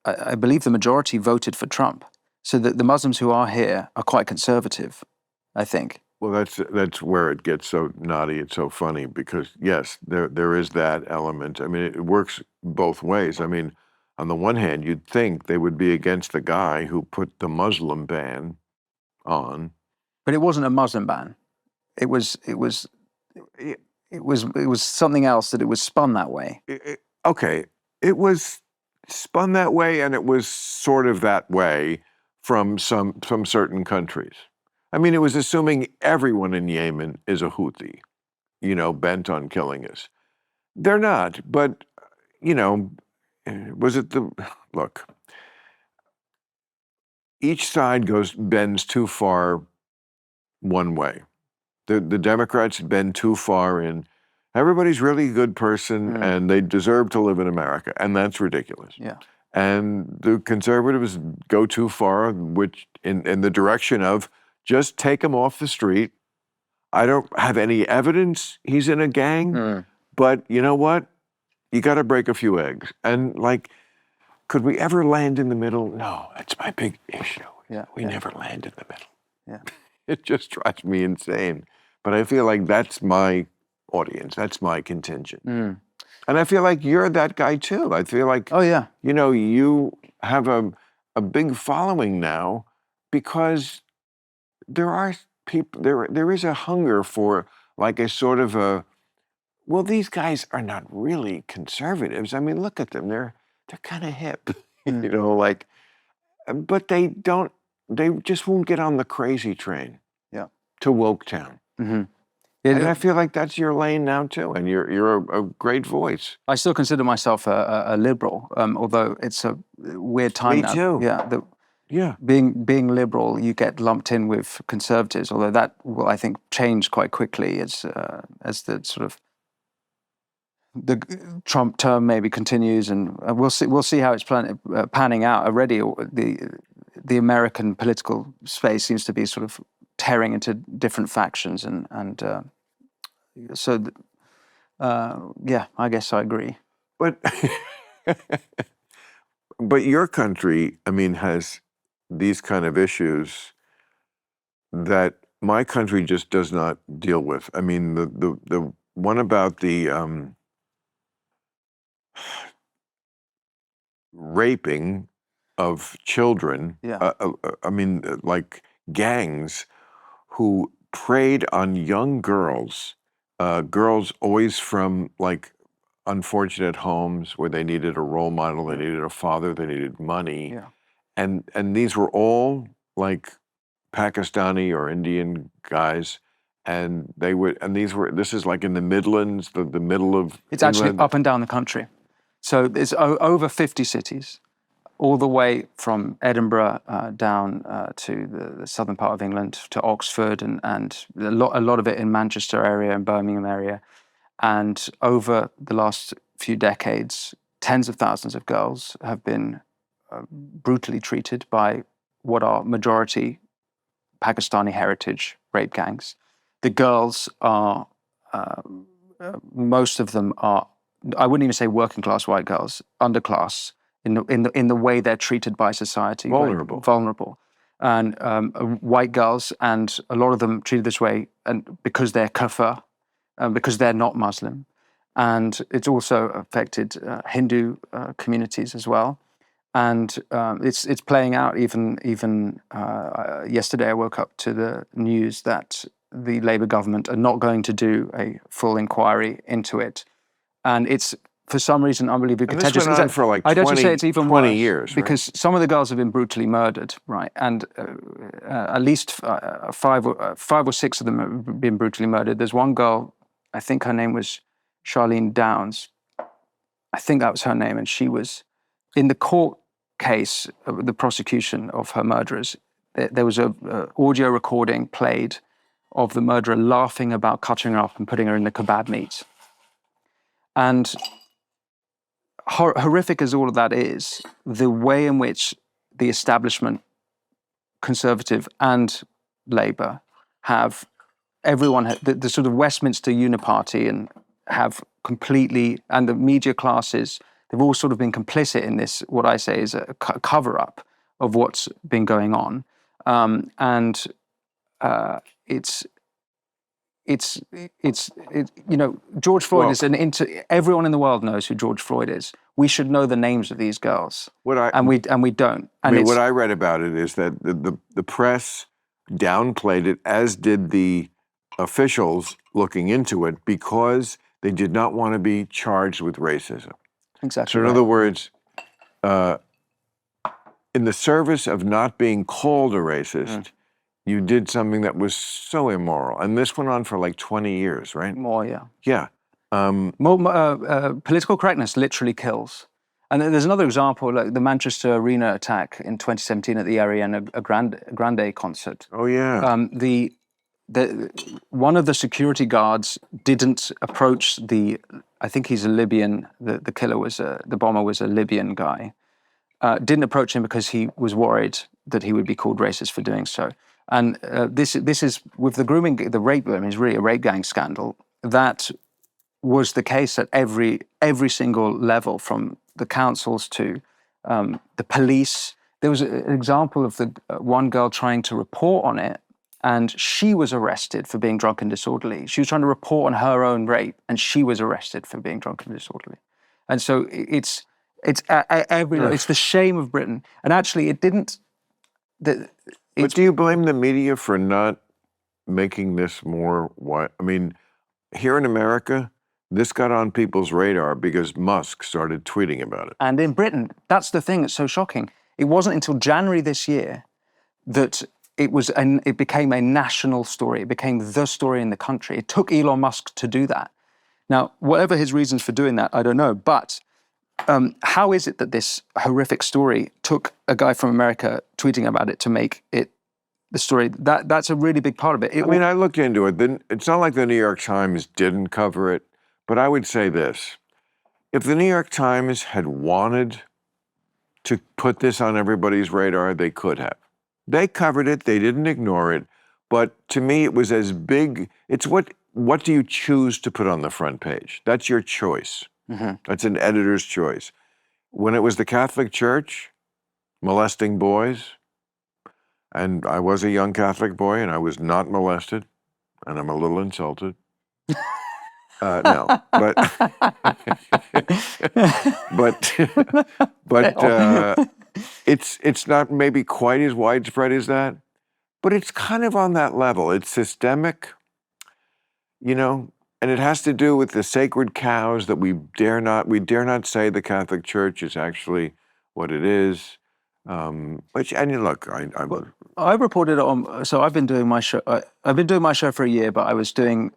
I believe the majority voted for Trump, so that the Muslims who are here are quite conservative, I think. Well, that's where it gets so naughty. It's so funny because yes, there is that element. I mean, it works both ways. I mean, on the one hand, you'd think they would be against the guy who put the Muslim ban on, but it wasn't a Muslim ban. It was something else that it was spun that way. It was spun that way, and it was sort of that way from some certain countries. I mean, it was assuming everyone in Yemen is a Houthi, bent on killing us. They're not, but, look, each side bends too far one way. The Democrats bend too far in, everybody's really a good person and they deserve to live in America, and that's ridiculous. Yeah. And the conservatives go too far, which in the direction of, just take him off the street. I don't have any evidence he's in a gang, but you know what? You got to break a few eggs. And could we ever land in the middle? No, that's my big issue. We never land in the middle. Yeah. It just drives me insane. But I feel like that's my audience. That's my contingent. And I feel like you're that guy too. I feel like, oh yeah, you have a big following now because there are people, there is a hunger for like a sort of well, these guys are not really conservatives. I mean, look at them. They're kind of hip, like, but they just won't get on the crazy train. Yeah. To woke town. And I feel like that's your lane now too, and you're a great voice. I still consider myself a liberal, although it's a weird time now. Me too. Yeah. Yeah. Being liberal, you get lumped in with conservatives, although that will, I think, change quite quickly as the sort of the Trump term maybe continues, and we'll see how it's panning out. Already, the American political space seems to be sort of tearing into different factions, and so yeah, I guess I agree. But your country, I mean, has these kind of issues that my country just does not deal with. I mean, the one about the raping of children. Yeah. I mean, like gangs who preyed on young girls, girls always from like unfortunate homes where they needed a role model, they needed a father, they needed money. Yeah. And these were all like Pakistani or Indian guys, and this is like in the Midlands, the middle of It's England. actually up and down the country. So it's over 50 cities, all the way from Edinburgh down to the southern part of England, to Oxford, and a lot of it in Manchester area and Birmingham area. And over the last few decades, tens of thousands of girls have been brutally treated by what are majority Pakistani heritage rape gangs. The girls are, most of them are, I wouldn't even say working class white girls, underclass in the way they're treated by society. Vulnerable. And white girls, and a lot of them treated this way, and because they're kafir, because they're not Muslim. And it's also affected Hindu communities as well. And it's playing out even yesterday. I woke up to the news that the Labour government are not going to do a full inquiry into it, and it's for some reason unbelievably contentious. This went on for like 20, I'd actually say it's even 20 worse, years, right? Because some of the girls have been brutally murdered, right? And at least five or six of them have been brutally murdered. There's one girl, I think her name was Charlene Downs. I think that was her name, and she was in the court case, the prosecution of her murderers. There was a audio recording played of the murderer laughing about cutting her up and putting her in the kebab meat. And horrific as all of that is, the way in which the establishment, Conservative and Labour, have everyone, the sort of Westminster Uniparty, and have completely, and the media classes, they've all sort of been complicit in this, what I say is a cover-up of what's been going on. It's George Floyd is everyone in the world knows who George Floyd is. We should know the names of these girls, and we don't. And what I read about it is that the press downplayed it, as did the officials looking into it, because they did not want to be charged with racism. Exactly. So in other words, in the service of not being called a racist, you did something that was so immoral. And this went on for like 20 years, right? More, yeah. Yeah. Political correctness literally kills. And there's another example, like the Manchester Arena attack in 2017 at the Ariana Grande concert. Oh, yeah. One of the security guards didn't approach I think he's a Libyan, the killer the bomber was a Libyan guy. Didn't approach him because he was worried that he would be called racist for doing so. And this is with the grooming, the rape. I mean, it's really a rape gang scandal. That was the case at every single level, from the councils to the police. There was an example of one girl trying to report on it, and she was arrested for being drunk and disorderly. She was trying to report on her own rape, and she was arrested for being drunk and disorderly. And so it's the shame of Britain. And actually, it didn't. But do you blame the media for not making this more? I mean, here in America, this got on people's radar because Musk started tweeting about it. And in Britain, that's the thing that's so shocking. It wasn't until January this year that it became a national story. It became the story in the country. It took Elon Musk to do that. Now, whatever his reasons for doing that, I don't know. But how is it that this horrific story took a guy from America tweeting about it to make it the story? That's a really big part of it. I looked into it. It's not like the New York Times didn't cover it, but I would say this. If the New York Times had wanted to put this on everybody's radar, they could have. They covered it. They didn't ignore it. But to me, it was as big. It's what do you choose to put on the front page? That's your choice. Mm-hmm. That's an editor's choice. When it was the Catholic Church molesting boys, and I was a young Catholic boy, and I was not molested, and I'm a little insulted. No, but it's not maybe quite as widespread as that, but it's kind of on that level. It's systemic, and it has to do with the sacred cows that we dare not say the Catholic Church is actually what it is. Look, I reported on. So I've been doing my show. I've been doing my show for a year, but I was doing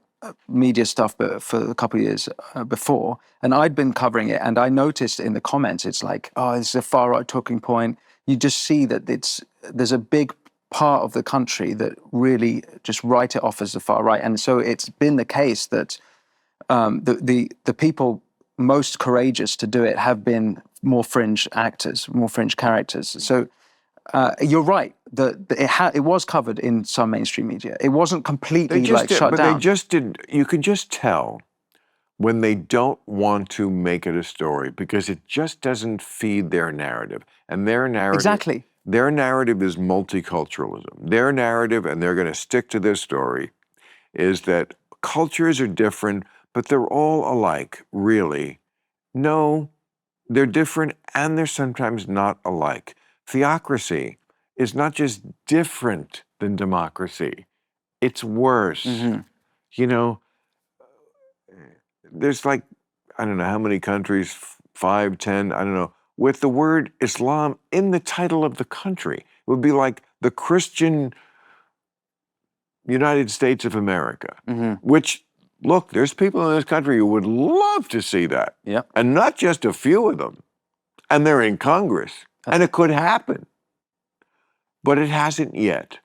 media stuff for a couple of years before, and I'd been covering it, and I noticed in the comments, it's like, oh, this is a far right talking point. You just see that there's a big part of the country that really just write it off as the far right, and so it's been the case that the people most courageous to do it have been more fringe actors, more fringe characters. So you're right. It was covered in some mainstream media. It wasn't completely shut down. But they just did. You can just tell when they don't want to make it a story because it just doesn't feed their narrative. And their narrative, exactly. Their narrative is multiculturalism. Their narrative, and they're going to stick to this story, is that cultures are different, but they're all alike. Really, no, they're different, and they're sometimes not alike. Theocracy is not just different than democracy. It's worse. Mm-hmm. There's I don't know how many countries, 5, 10, I don't know, with the word Islam in the title of the country. It would be like the Christian United States of America, mm-hmm. which, look, there's people in this country who would love to see that. Yep. And not just a few of them. And they're in Congress. And it could happen. But it hasn't yet.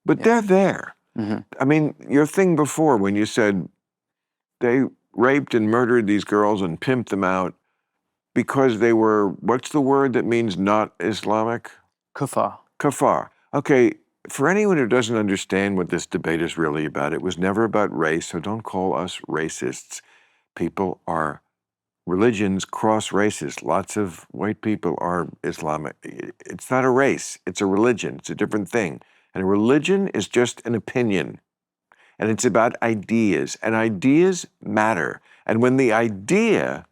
But they're there. Mm-hmm. I mean, your thing before when you said they raped and murdered these girls and pimped them out because they were, what's the word that means not Islamic? Kufar. Kufar. Okay, for anyone who doesn't understand what this debate is really about, it was never about race, so don't call us racists. Religions cross races. Lots of white people are Islamic. It's not a race. It's a religion. It's a different thing. And a religion is just an opinion. And it's about ideas. And ideas matter. And when the idea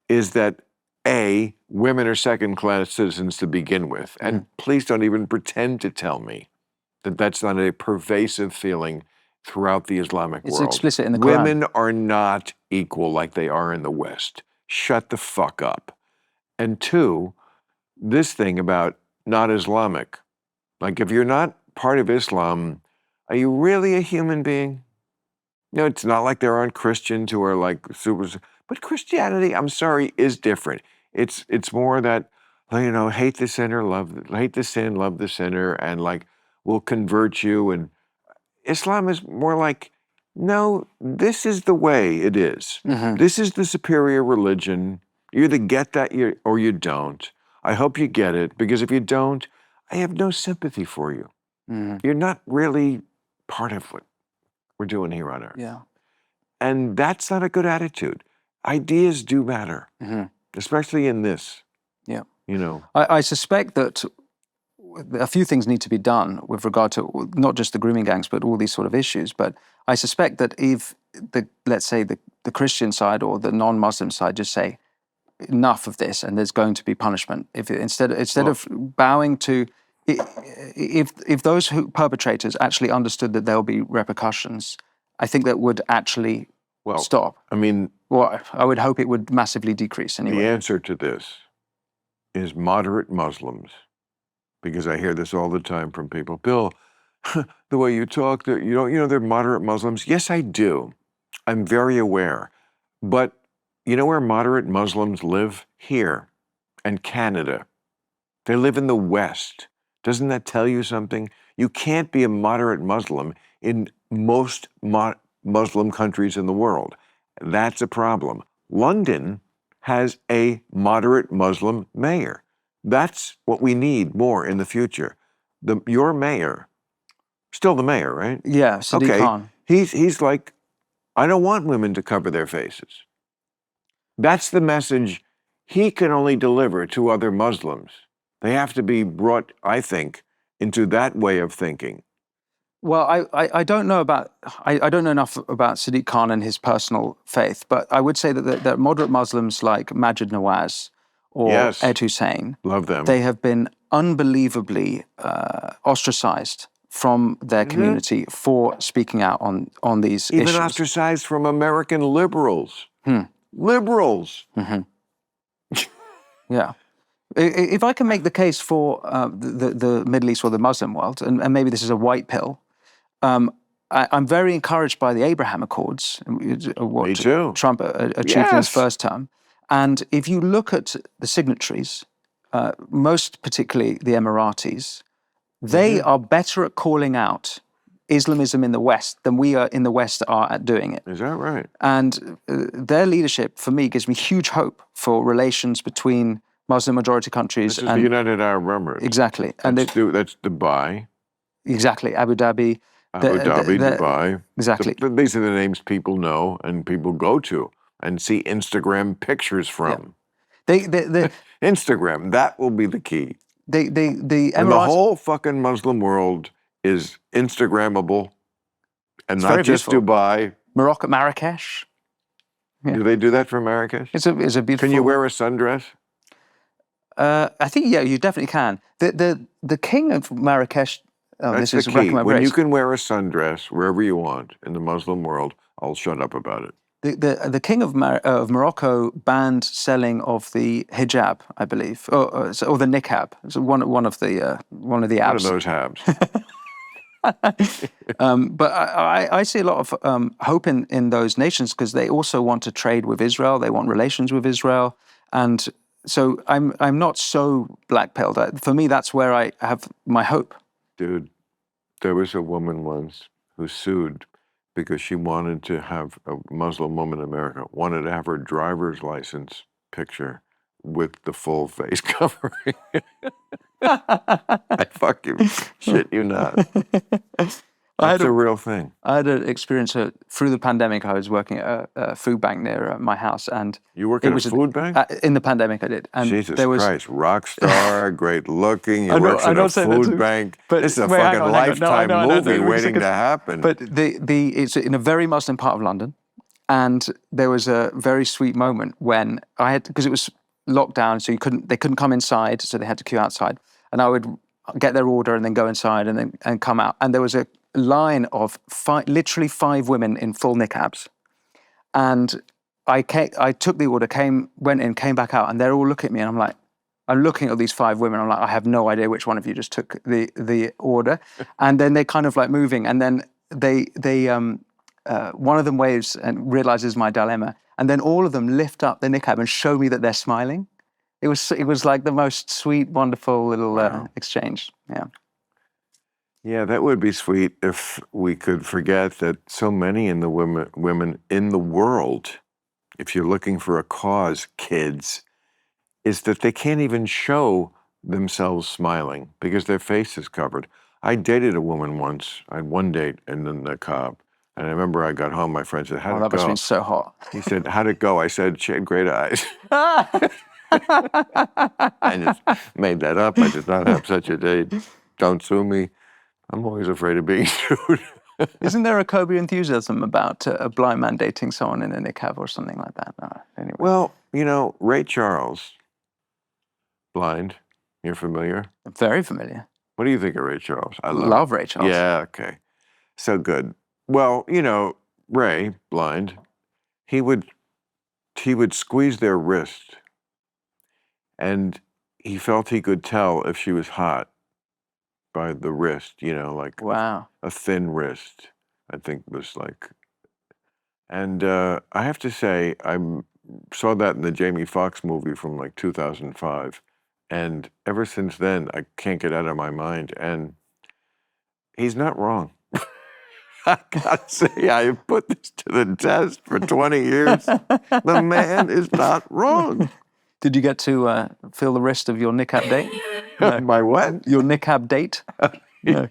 is that, A, women are second-class citizens to begin with, and please don't even pretend to tell me that that's not a pervasive feeling throughout the Islamic world. It's explicit in the Quran. Women are not equal like they are in the West. Shut the fuck up. And 2, this thing about not Islamic. Like, if you're not part of Islam, are you really a human being? It's not like there aren't Christians who are like super... But Christianity, I'm sorry, is different. It's more that, hate the sinner, hate the sin, love the sinner, and will convert you. And Islam is more like, no, this is the way it is. Mm-hmm. This is the superior religion. You either get that or you don't. I hope you get it, because if you don't, I have no sympathy for you. Mm-hmm. You're not really part of what we're doing here on Earth. Yeah. And that's not a good attitude. Ideas do matter, mm-hmm. especially in this. Yeah. You know. I suspect that a few things need to be done with regard to not just the grooming gangs, but all these sort of issues. But I suspect that if let's say the Christian side or the non-Muslim side just say enough of this, and there's going to be punishment. If instead of bowing to, if those perpetrators actually understood that there'll be repercussions, I think that would actually stop. I mean, I would hope it would massively decrease anyway. The answer to this is moderate Muslims, because I hear this all the time from people. Bill, the way you talk, you know they're moderate Muslims. Yes, I do. I'm very aware. But you know where moderate Muslims live? Here and Canada. They live in the West. Doesn't that tell you something? You can't be a moderate Muslim in most Muslim countries in the world. That's a problem. London has a moderate Muslim mayor. That's what we need more in the future. Your mayor, still the mayor, right? Yeah, Sadiq Khan. He's like, I don't want women to cover their faces. That's the message he can only deliver to other Muslims. They have to be brought, I think, into that way of thinking. Well, I don't know about, I don't know enough about Sadiq Khan and his personal faith, but I would say that moderate Muslims like Majid Nawaz or Ed Hussein, love them. They have been unbelievably ostracized from their community for speaking out on these issues. Even ostracized from American liberals. Liberals. Yeah. If I can make the case for the Middle East or the Muslim world, and maybe this is a white pill, I'm very encouraged by the Abraham Accords, what Me too. Trump achieved in his first term. And if you look at the signatories, most particularly the Emiratis, they are better at calling out Islamism in the West than we are in the West are at doing it. Is that right? And their leadership, for me, gives me huge hope for relations between Muslim-majority countries. This is the United Arab Emirates. Exactly. That's Dubai. Exactly. Abu Dhabi. Dubai. Exactly. These are the names people know and people go to and see Instagram pictures from. Yeah. Instagram, that will be the key. The Emirates, and the whole fucking Muslim world is Instagrammable, and not just beautiful. Dubai. Morocco, Marrakesh. Yeah. Do they do that for Marrakesh? It's a beautiful. Can you wear a sundress? I think you definitely can. The king of Marrakesh. That's the key. When you can wear a sundress wherever you want in the Muslim world, I'll shut up about it. The king of Morocco banned selling of the hijab, I believe, or the niqab. So one of the abs. One of those habs. But I see a lot of hope in those nations because they also want to trade with Israel. They want relations with Israel, and so I'm not so black-pilled. For me, that's where I have my hope. Dude, there was a woman once who sued because she wanted to have a Muslim woman in America, wanted to have her driver's license picture with the full face covering. I fucking shit you not. That's a real thing. I had an experience through the pandemic. I was working at a food bank near my house, and you work at a food bank? In the pandemic, I did. And Jesus Christ, rock star, great looking. You work at a food bank. But this is a fucking Lifetime movie waiting to happen. But it's in a very Muslim part of London, and there was a very sweet moment when I had, because it was locked down, so they couldn't come inside, so they had to queue outside, and I would get their order and then go inside and come out, and there was a line of literally 5 women in full niqabs, and I took the order, went in, came back out, and they're all looking at me, and I'm looking at these 5 women. I'm like, I have no idea which one of you just took the order, and then they kind of like moving, and then they one of them waves and realizes my dilemma, and then all of them lift up the niqab and show me that they're smiling. It was like the most sweet, wonderful little exchange. Yeah. Yeah, that would be sweet if we could forget that so many in the women in the world, if you're looking for a cause, kids, is that they can't even show themselves smiling because their face is covered. I dated a woman once. I had one date in the niqab. And I remember I got home, my friend said, how'd it go? That must have been so hot. He said, how'd it go? I said, she had great eyes. I just made that up. I did not have such a date. Don't sue me. I'm always afraid of being sued. Isn't there a Kobe enthusiasm about a blind man dating someone in a niqab or something like that? No, anyway. Well, you know, Ray Charles, blind. You're familiar? Very familiar. What do you think of Ray Charles? I love Ray Charles. Yeah, okay. So good. Well, you know, Ray, blind, he would squeeze their wrist, and he felt he could tell if she was hot by the wrist, you know, like wow. a thin wrist, I think was like. And I have to say, I saw that in the Jamie Foxx movie from like 2005. And ever since then, I can't get out of my mind. And he's not wrong. I gotta say, I have put this to the test for 20 years. The man is not wrong. Did you get to feel the wrist of your niqab date? No. My what? Your niqab date? No.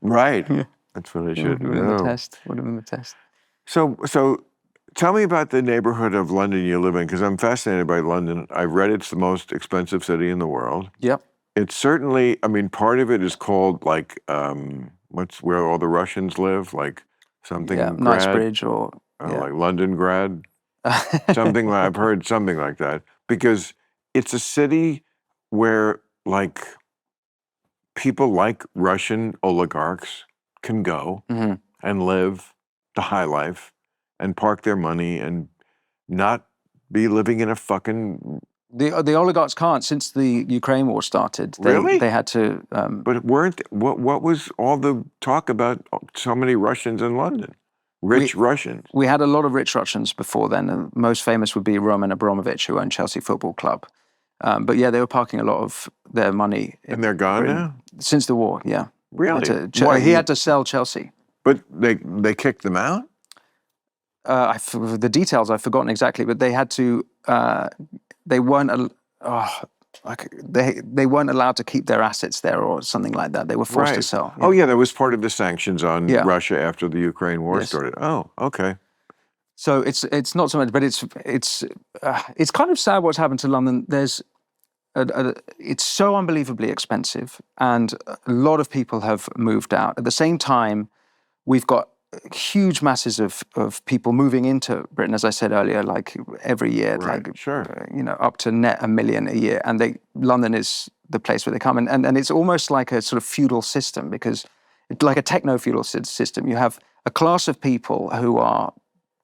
Right. Yeah. That's what I should know. Would have been the test. Would have been the test. So tell me about the neighborhood of London you live in, because I'm fascinated by London. I've read it's the most expensive city in the world. Yep. It's certainly, I mean, part of it is called like, what's where all the Russians live, like something grad, Knightsbridge or like London grad, something like, I've heard something like that, because it's a city where like people like Russian oligarchs can go and live the high life and park their money and not be living in a fucking... The oligarchs can't. Since the Ukraine war started, they had to... But what was all the talk about so many Russians in London? Rich Russians. We had a lot of rich Russians before then. And most famous would be Roman Abramovich, who owned Chelsea Football Club. But yeah, they were parking a lot of their money. And they're gone now? Since the war, yeah. Really? He had to sell Chelsea. But they kicked them out? The details I've forgotten exactly, but they had to. They weren't. They weren't allowed to keep their assets there or something like that. They were forced to sell. Yeah. Oh yeah, that was part of the sanctions on Russia after the Ukraine war started. Oh, okay. So it's not so much, but it's kind of sad what's happened to London. There's it's so unbelievably expensive, and a lot of people have moved out. At the same time, we've got huge masses of people moving into Britain, as I said earlier, like every year, up to net 1 million a year. And London is the place where they come. And it's almost like a sort of feudal system, because it's like a techno-feudal system. You have a class of people who are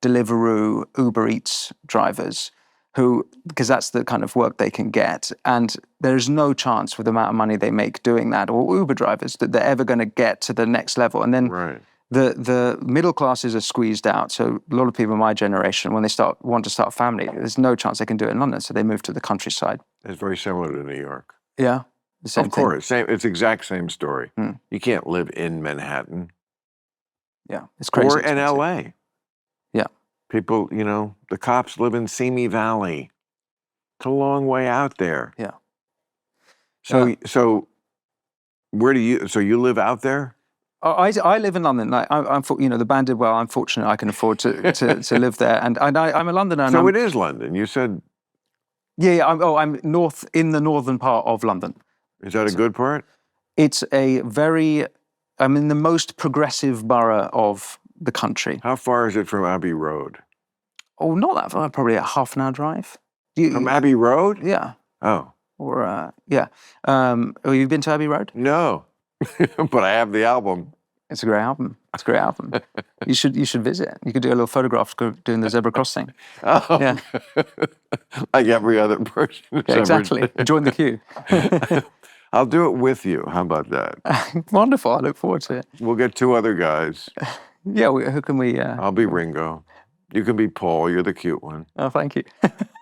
Deliveroo, Uber Eats drivers, because that's the kind of work they can get. And there's no chance with the amount of money they make doing that, or Uber drivers, that they're ever going to get to the next level. And then the middle classes are squeezed out. So a lot of people in my generation, when they want to start a family, there's no chance they can do it in London. So they move to the countryside. It's very similar to New York. Yeah. The same of course. Thing. It's exact same story. You can't live in Manhattan. Yeah. It's crazy. Or in LA. Yeah. People, the cops live in Simi Valley. It's a long way out there. Yeah. So where do you live out there? I live in London. I'm the band did well. I'm fortunate I can afford to live there, and I'm a Londoner. So it is London. You said. Yeah. I'm in the northern part of London. Is that a good part? It's I'm in the most progressive borough of the country. How far is it from Abbey Road? Oh, not that far. Probably a half an hour drive. From Abbey Road? Yeah. Oh. Or yeah. Have you been to Abbey Road? No. But I have the album. It's a great album. You should visit. You could do a little photograph doing the zebra crossing. Oh, yeah. Like every other person. Yeah, exactly. Join the queue. I'll do it with you. How about that? Wonderful. I look forward to it. We'll get 2 other guys. Yeah. Who can we? I'll be Ringo. You can be Paul. You're the cute one. Oh, thank you.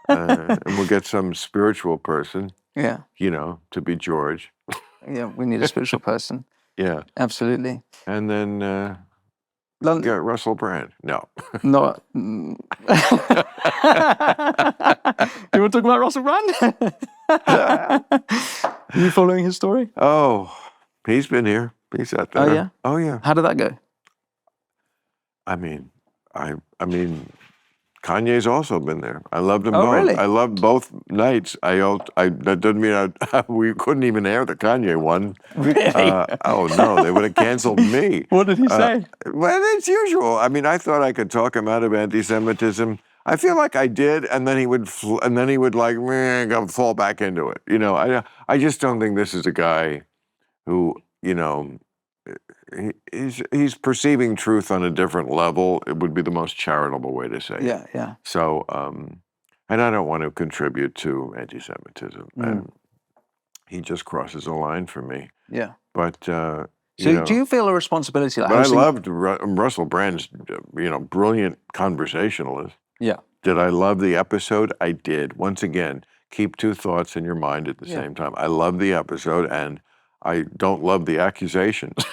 And we'll get some spiritual person. Yeah. To be George. Yeah, we need a spiritual person. Yeah. Absolutely. And then get Russell Brand. No. Not. You want to talk about Russell Brand? Are you following his story? Oh, he's been here. He's out there. Oh, yeah? Oh, yeah. How did that go? I mean, Kanye's also been there. I loved them Oh, both. really? I loved both nights. That doesn't mean we couldn't even air the Kanye one. Really? Oh no, they would have canceled me. What did he say? Well, it's usual. I mean, I thought I could talk him out of anti-Semitism. I feel like I did, and then he would, like fall back into it. You know, I just don't think this is a guy who, you know, he's perceiving truth on a different level. It would be the most charitable way to say it. Yeah, yeah. So, and I don't want to contribute to anti-Semitism, and he just crosses a line for me. Yeah. But so, do you feel a responsibility? Like but I loved Russell Brand's, brilliant conversationalist. Yeah. Did I love the episode? I did. Once again, keep two thoughts in your mind at the same time. I love the episode, and I don't love the accusations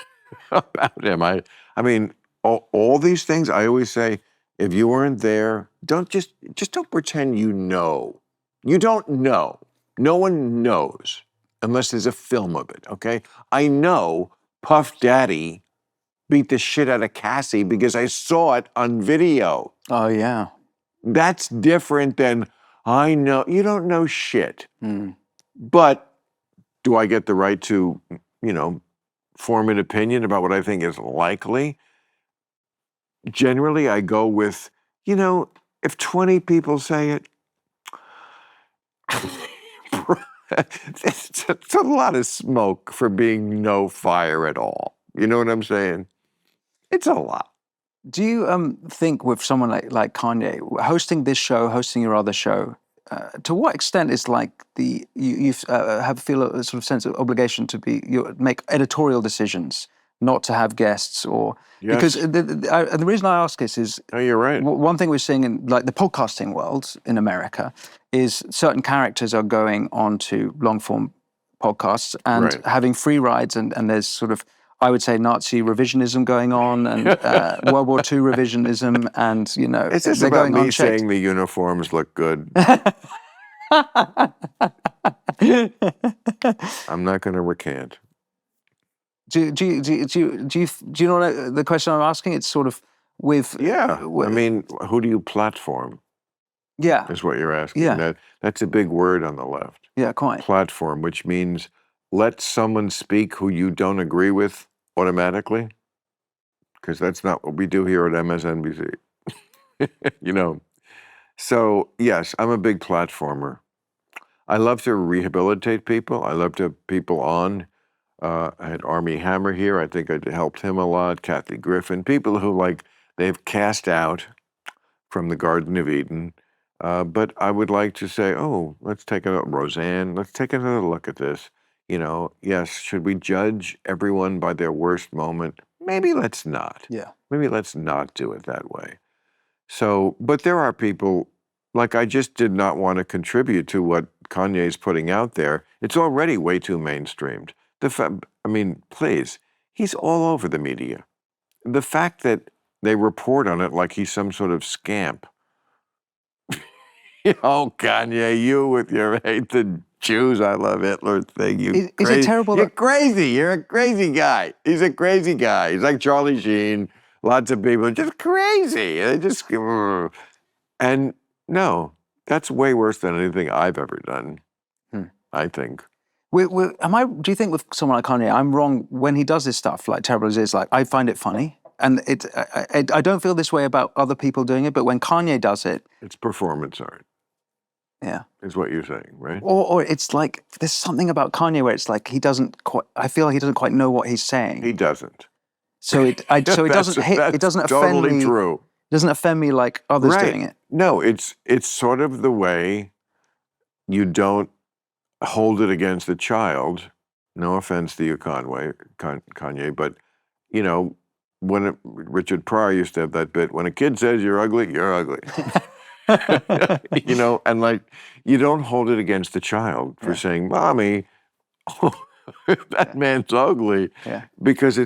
about him. I mean, all these things. I always say, if you weren't there, just don't pretend you know. You don't know. No one knows unless there's a film of it. Okay, I know Puff Daddy beat the shit out of Cassie because I saw it on video. Oh yeah. That's different than, I know. You don't know shit. But do I get the right to, form an opinion about what I think is likely? Generally, I go with, if 20 people say it, it's a lot of smoke for being no fire at all. You know what I'm saying? It's a lot. Do you think with someone like Kanye hosting this show, hosting your other show, to what extent is like you feel a sort of sense of obligation to make editorial decisions, not to have guests or because the reason I ask this is you're right. One thing we're seeing in like the podcasting world in America is certain characters are going on to long form podcasts and having free rides and there's sort of, I would say, Nazi revisionism going on and World War II revisionism, and it's just about me saying the uniforms look good. I'm not going to recant. Do you know the question I'm asking? It's sort of with I mean, who do you platform? Yeah, is what you're asking. Yeah, that's a big word on the left. Yeah, quite. Platform, which means let someone speak who you don't agree with automatically, because that's not what we do here at MSNBC. So yes, I'm a big platformer. I love to rehabilitate people. I love to have people on. I had Armie Hammer here. I think I helped him a lot. Kathy Griffin, people who they've cast out from the Garden of Eden. But I would like to say, let's take Roseanne. Let's take another look at this. Yes, should we judge everyone by their worst moment? Maybe let's not. Yeah. Maybe let's not do it that way. So, but there are people, I just did not want to contribute to what Kanye's putting out there. It's already way too mainstreamed. Please, he's all over the media. The fact that they report on it like he's some sort of scamp. Kanye, you with your hate the Jews, I love Hitler thing. Is it terrible? You're crazy. You're a crazy guy. He's a crazy guy. He's like Charlie Sheen. Lots of people are just crazy. They just, and no, that's way worse than anything I've ever done, I think. Do you think with someone like Kanye, I'm wrong when he does this stuff, like terrible as it is, I find it funny. And I don't feel this way about other people doing it, but when Kanye does it... It's performance art. Yeah. Is what you're saying, right? Or it's like, there's something about Kanye where it's like I feel like he doesn't quite know what he's saying. He doesn't. So it doesn't offend totally me. True. It doesn't offend me like others doing it. No, it's sort of the way you don't hold it against the child. No offense to you, Kanye, but when Richard Pryor used to have that bit, when a kid says you're ugly, you're ugly. And you don't hold it against the child for saying, Mommy, that man's ugly. Yeah. Because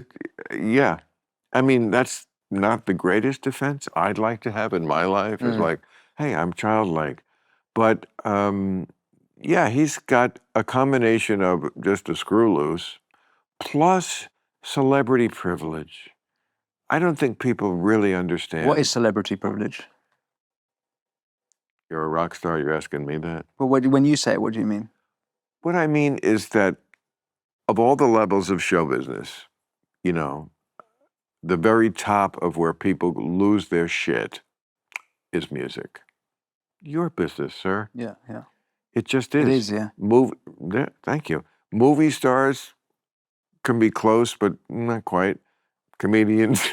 that's not the greatest defense I'd like to have in my life. Is like, hey, I'm childlike. But he's got a combination of just a screw loose plus celebrity privilege. I don't think people really understand. What is celebrity privilege? You're a rock star, you're asking me that? But when you say it, what do you mean? What I mean is that of all the levels of show business, you know, the very top of where people lose their shit is music. Your business, sir. Yeah, yeah. It just is. It is, yeah. Thank you. Movie stars can be close, but not quite. Comedians,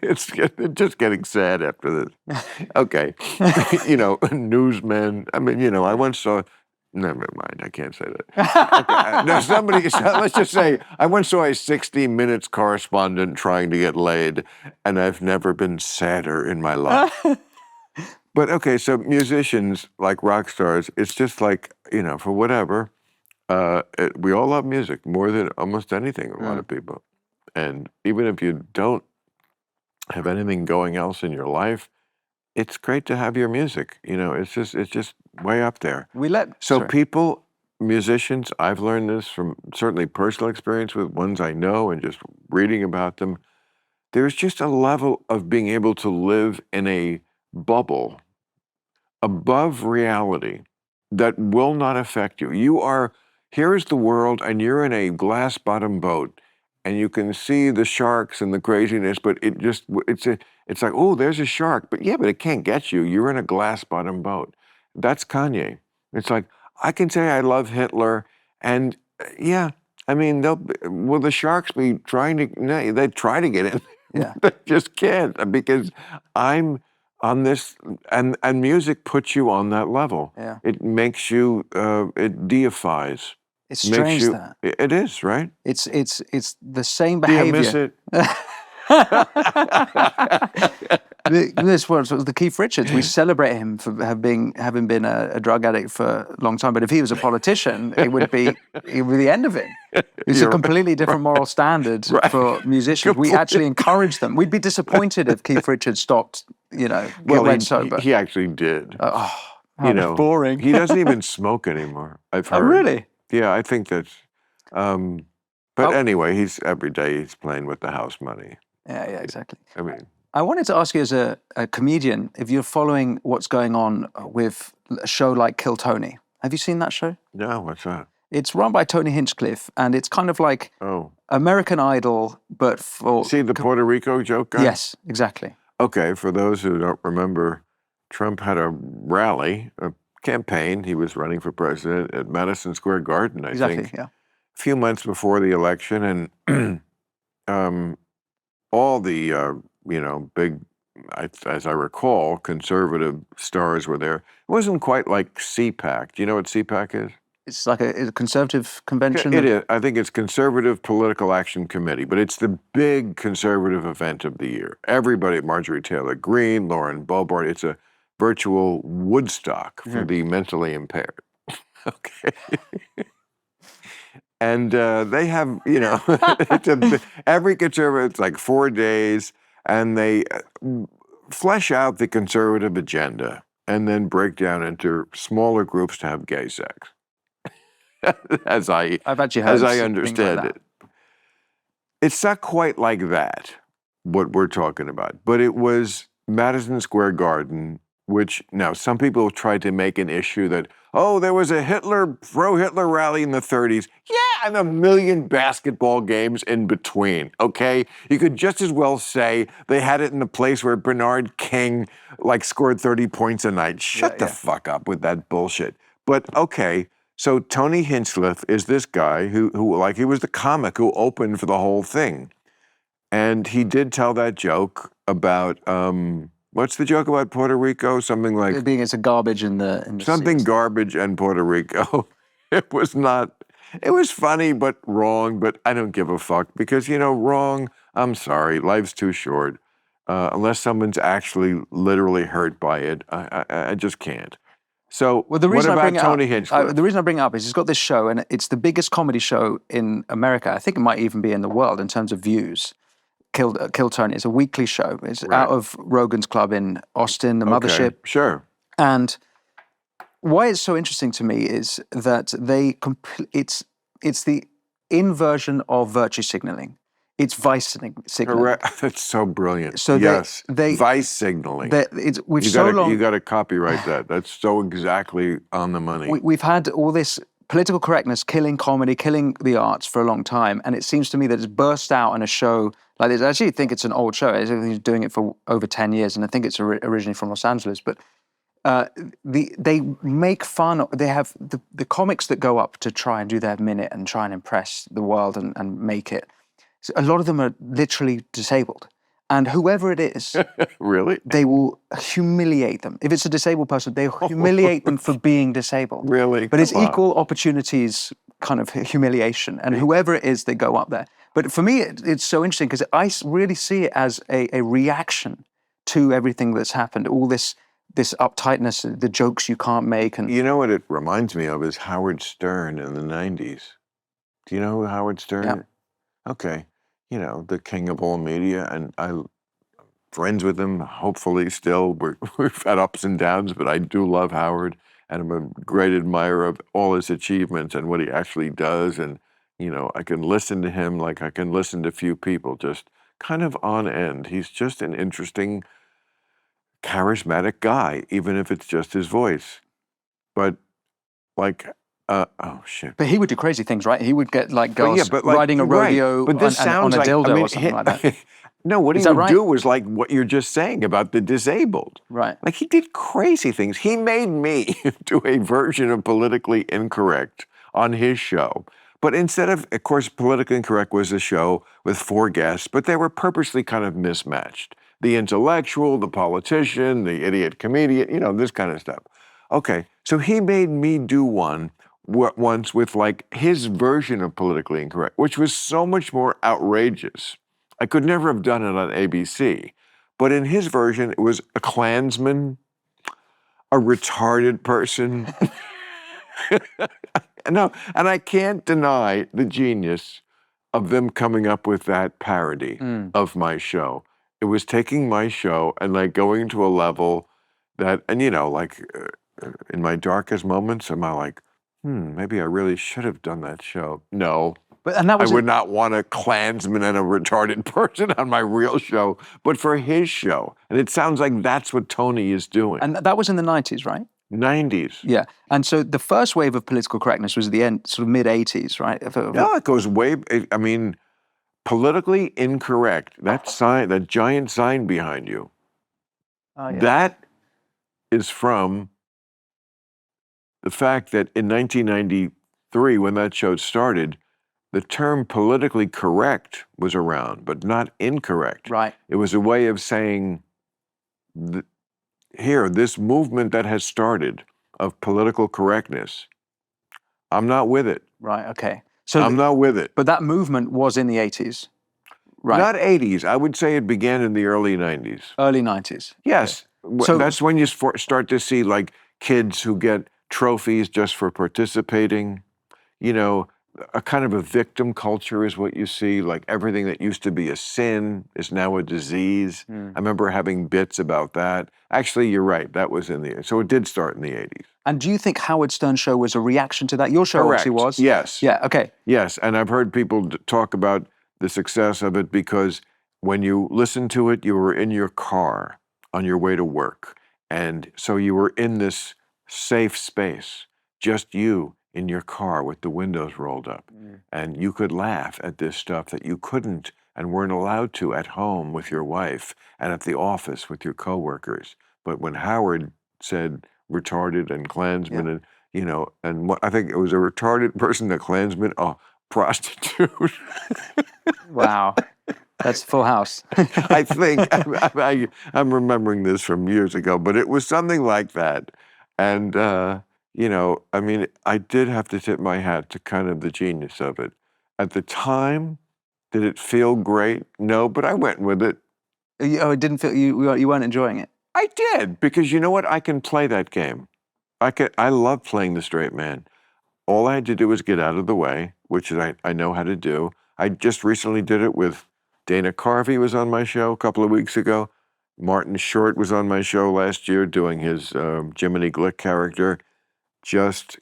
it's just getting sad after this. Okay. You know, newsmen. I mean, you know, I once saw, never mind, I can't say that. Okay. No, let's just say, I once saw a 60 Minutes correspondent trying to get laid, and I've never been sadder in my life. But okay, so musicians, like rock stars, it's just like, you know, for whatever, we all love music more than almost anything, a lot of people. And even if you don't have anything going else in your life, it's great to have your music. You know, it's just way up there. People, musicians, I've learned this from certainly personal experience with ones I know and just reading about them. There's just a level of being able to live in a bubble above reality that will not affect you. Here is the world, and you're in a glass-bottom boat, and you can see the sharks and the craziness, but it's like, oh, there's a shark, but it can't get you. You're in a glass-bottom boat. That's Kanye. It's like, I can say I love Hitler, and I mean, will the sharks be trying to? No, they try to get in. Yeah. They just can't, because I'm on this, and music puts you on that level. Yeah. It makes you, it deifies. It's strange that. It is, right? It's the same behavior. Do you miss it? This was the Keith Richards. We celebrate him for having been a drug addict for a long time. But if he was a politician, it would be the end of it. It's a completely different moral standard for musicians. We actually encourage them. We'd be disappointed if Keith Richards stopped, went sober. He actually did. Boring. He doesn't even smoke anymore, I've heard. Oh, really? Yeah, I think that's. But anyway, every day he's playing with the house money. Yeah, exactly. I mean, I wanted to ask you as a comedian, if you're following what's going on with a show like Kill Tony. Have you seen that show? No, what's that? It's run by Tony Hinchcliffe, and it's kind of like American Idol, but for... See the Puerto Rico joke guy? Yes, exactly. Okay, for those who don't remember, Trump had a rally, a campaign. He was running for president at Madison Square Garden, I think. Exactly, yeah. A few months before the election, and all the, big, as I recall, conservative stars were there. It wasn't quite like CPAC. Do you know what CPAC is? It's like a conservative convention? It is. I think it's Conservative Political Action Committee, but it's the big conservative event of the year. Everybody, Marjorie Taylor Greene, Lauren Boebert, it's a virtual Woodstock for the mentally impaired. Okay. And they have, every conservative, it's like 4 days, and they flesh out the conservative agenda and then break down into smaller groups to have gay sex. As I understand it. It's not quite like that, what we're talking about, but it was Madison Square Garden, which now some people tried to make an issue that, there was a pro-Hitler rally in the 30s. Yeah, and a million basketball games in between, okay? You could just as well say they had it in the place where Bernard King, scored 30 points a night. Shut the fuck up with that bullshit. But, okay, so Tony Hinchcliffe is this guy who he was the comic who opened for the whole thing. And he did tell that joke about, what's the joke about Puerto Rico? Something like... Being it's a garbage in the something seas. Garbage and Puerto Rico. It was funny, but wrong, but I don't give a fuck. Because, wrong, I'm sorry, life's too short. Unless someone's actually literally hurt by it, I just can't. So, what about Tony Hinchcliffe? The reason I bring it up is he's got this show, and it's the biggest comedy show in America. I think it might even be in the world in terms of views. Kill Tony. It's a weekly show. It's out of Rogan's Club in Austin, the mothership. Sure. And why it's so interesting to me is that it's the inversion of virtue signaling. It's vice signaling. Correct. That's so brilliant. So yes, vice signaling. We've so long. You got to copyright that. That's so exactly on the money. We've had all this political correctness killing comedy, killing the arts for a long time, and it seems to me that it's burst out in a show like this. I actually think it's an old show. He's doing it for over 10 years, and I think it's originally from Los Angeles. But they make fun. They have the comics that go up to try and do their minute and try and impress the world and make it. So a lot of them are literally disabled. And whoever it is, really, they will humiliate them. If it's a disabled person, they humiliate them for being disabled. Really? But it's equal opportunities kind of humiliation. And whoever it is, they go up there. But for me, it's so interesting because I really see it as a reaction to everything that's happened. All this uptightness, the jokes you can't make. And you know what it reminds me of is Howard Stern in the 90s. Do you know who Howard Stern is? Okay. You know, the king of all media, and I'm friends with him, hopefully still. We've had ups and downs, but I do love Howard, and I'm a great admirer of all his achievements and what he actually does. And, you know, I can listen to him like I can listen to few people, just kind of on end. He's just an interesting, charismatic guy, even if it's just his voice. But, like... oh shit! But he would do crazy things, right? He would get like girls riding a rodeo but this sounds on a dildo like, or something like that. No, what he would do was like what you're just saying about the disabled. Right. Like he did crazy things. He made me do a version of Politically Incorrect on his show. But instead of course, Politically Incorrect was a show with 4 guests, but they were purposely kind of mismatched. The intellectual, the politician, the idiot comedian, you know, this kind of stuff. Okay, so he made me do one once with like his version of Politically Incorrect, which was so much more outrageous. I could never have done it on ABC. But in his version, it was a Klansman, a retarded person. No, and I can't deny the genius of them coming up with that parody of my show. It was taking my show and like going to a level that, and you know, like in my darkest moments, am I like, maybe I really should have done that show. No. And that was I would not want a Klansman and a retarded person on my real show, but for his show. And it sounds like that's what Tony is doing. And that was in the 90s, right? 90s. Yeah. And so the first wave of political correctness was at the end, sort of mid-80s, right? No, it goes way, I mean, Politically Incorrect, that sign, that giant sign behind you, that is from the fact that in 1993, when that show started, the term politically correct was around, but not incorrect. Right. It was a way of saying, here, this movement that has started of political correctness, I'm not with it. Right, okay. So I'm not with it. But that movement was in the 80s, right? Not 80s. I would say it began in the early 90s. Early 90s. Yes. Okay. So that's when you start to see like kids who get trophies just for participating. You know, a kind of a victim culture is what you see. Like everything that used to be a sin is now a disease. I remember having bits about that. Actually, you're right. That was so it did start in the 80s. And do you think Howard Stern's show was a reaction to that? Your show Correct. obviously was. Yes. Yeah, okay. Yes, and I've heard people talk about the success of it because when you listened to it, you were in your car on your way to work. And so you were in this safe space, just you in your car with the windows rolled up. And you could laugh at this stuff that you couldn't and weren't allowed to at home with your wife and at the office with your coworkers. But when Howard said retarded and Klansman and, you know, and I think it was a retarded person, a Klansman, a prostitute. Wow. That's Full House. I think, I'm remembering this from years ago, but it was something like that. And, you know, I mean, I did have to tip my hat to kind of the genius of it. At the time, did it feel great? No, but I went with it. Oh, it didn't feel, you weren't enjoying it? I did, because you know what? I can play that game. I love playing the straight man. All I had to do was get out of the way, which I know how to do. I just recently did it with Dana Carvey was on my show a couple of weeks ago. Martin Short was on my show last year doing his Jiminy Glick character. Just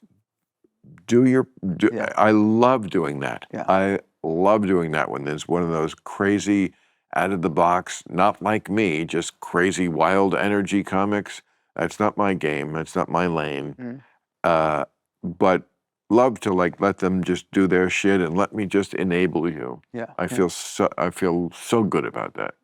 I love doing that. Yeah. love doing that when there's one of those crazy, out of the box, not like me, just crazy, wild energy comics. That's not my game. That's not my lane. But love to like let them just do their shit and let me just enable you. Yeah. I feel so good about that.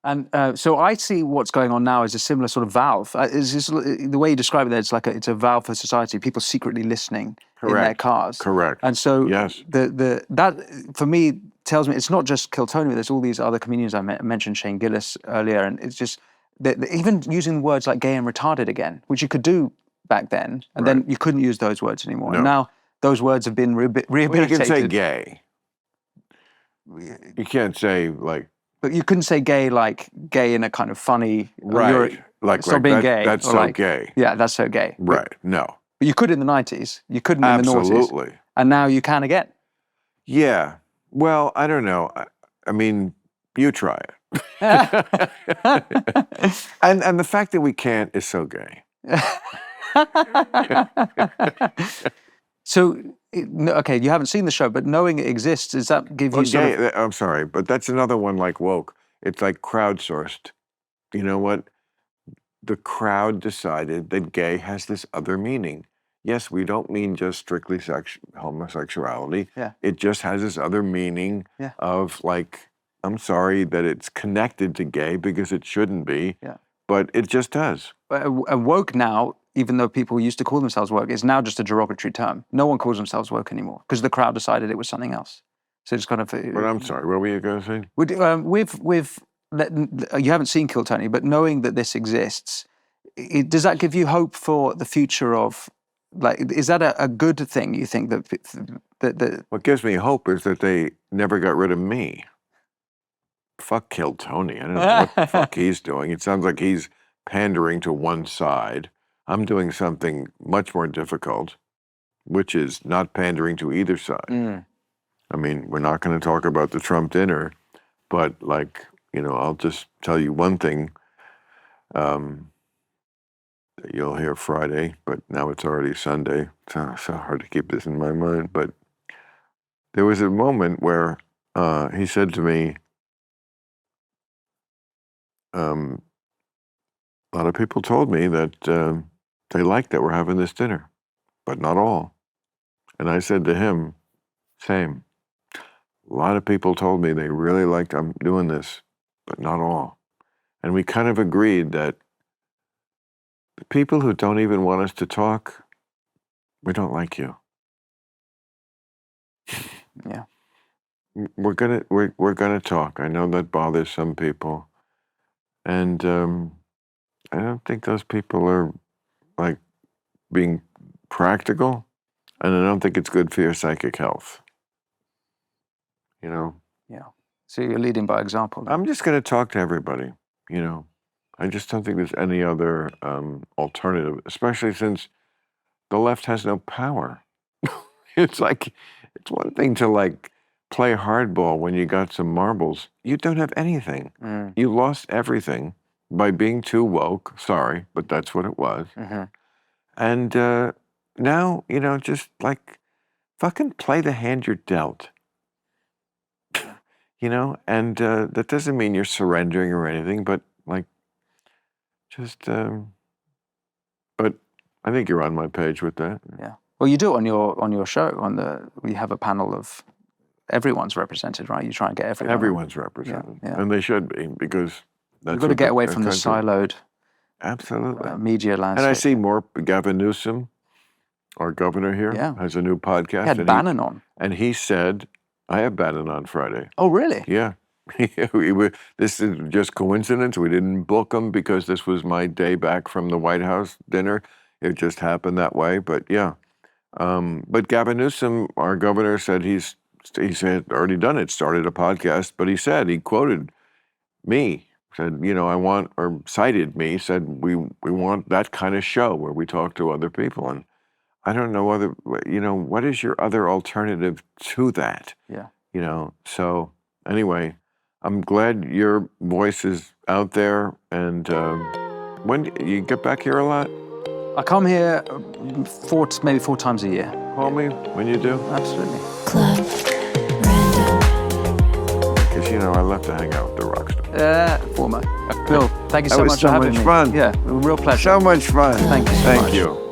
And so I see what's going on now as a similar sort of valve. The way you describe it there, it's a valve for society. People secretly listening in their cars. Correct. And so yes. that for me tells me it's not just Kiltony. There's all these other comedians I mentioned, Shane Gillis earlier, and it's just even using words like gay and retarded again, which you could do back then, and then you couldn't use those words anymore. No. And now those words have been rehabilitated. Well, you can say gay. You can't say like. But you couldn't say gay like gay in a kind of funny. Right. Stop being gay. That's so like, gay. Yeah, that's so gay. Right. No. But you could in the 90s. You couldn't in the noughties. Absolutely. And now you can again. Yeah. Well, I don't know. I mean, you try it. and the fact that we can't is so gay. So, okay, you haven't seen the show, but knowing it exists, does that give you sort of... I'm sorry, but that's another one like woke. It's like crowdsourced. You know what? The crowd decided that gay has this other meaning. Yes, we don't mean just strictly homosexuality. Yeah. It just has this other meaning of like, I'm sorry that it's connected to gay because it shouldn't be, but it just does. And woke now, even though people used to call themselves woke, is now just a derogatory term. No one calls themselves woke anymore because the crowd decided it was something else. So it's kind of... But I'm sorry, what were you going to say? You haven't seen Kiltony, but knowing that this exists, does that give you hope for the future of... Like, is that a good thing, you think? That What gives me hope is that they never got rid of me. Fuck Kiltony. I don't know what the fuck he's doing. It sounds like he's pandering to one side. I'm doing something much more difficult, which is not pandering to either side. I mean, we're not going to talk about the Trump dinner, but like, you know, I'll just tell you one thing that you'll hear Friday, but now it's already Sunday. It's so hard to keep this in my mind, but there was a moment where he said to me, a lot of people told me that they like that we're having this dinner, but not all. And I said to him, same. A lot of people told me they really liked I'm doing this, but not all. And we kind of agreed that the people who don't even want us to talk, we don't like you. Yeah. We're gonna talk. I know that bothers some people. And I don't think those people are like being practical, and I don't think it's good for your psychic health. You know? Yeah. So you're leading by example. I'm just going to talk to everybody, you know? I just don't think there's any other alternative, especially since the left has no power. It's like, it's one thing to like play hardball when you got some marbles. You don't have anything. You lost everything by being too woke. Sorry, but that's what it was. And now, you know, just like fucking play the hand you're dealt. You know, and that doesn't mean you're surrendering or anything, but like, just, but I think you're on my page with that. Yeah. Well, you do it on your show. We have a panel of everyone's represented, right? You try and get everyone. Everyone's represented, and they should be, because that's you've got to get away from the siloed media landscape. And I see more. Gavin Newsom, our governor here, has a new podcast. He had Bannon on, and he said, "I have Bannon on Friday." Oh, really? Yeah. This is just coincidence. We didn't book him because this was my day back from the White House dinner. It just happened that way. But yeah. But Gavin Newsom, our governor, said he said already done it, started a podcast. But he quoted me, said, you know, cited me, said we want that kind of show where we talk to other people. And I don't know what is your other alternative to that? Yeah. You know, so anyway, I'm glad your voice is out there. And when you get back here a lot? I come here maybe four times a year. Call me when you do. Absolutely. Club Random. Because, you know, I love to hang out with the rock stars. Former. Bill, thank you so much for having me. That was so much fun. Yeah, a real pleasure. So much fun. Thank you so much. Thank you.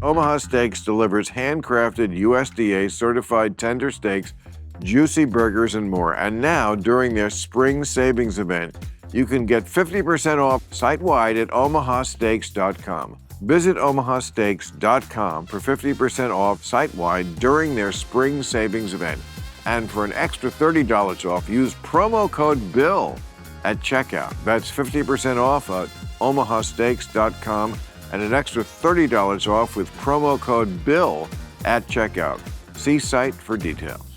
Omaha Steaks delivers handcrafted USDA-certified tender steaks, juicy burgers, and more. And now, during their spring savings event, you can get 50% off site-wide at omahasteaks.com. Visit omahasteaks.com for 50% off site-wide during their spring savings event. And for an extra $30 off, use promo code BILL at checkout. That's 50% off at omahasteaks.com and an extra $30 off with promo code BILL at checkout. See site for details.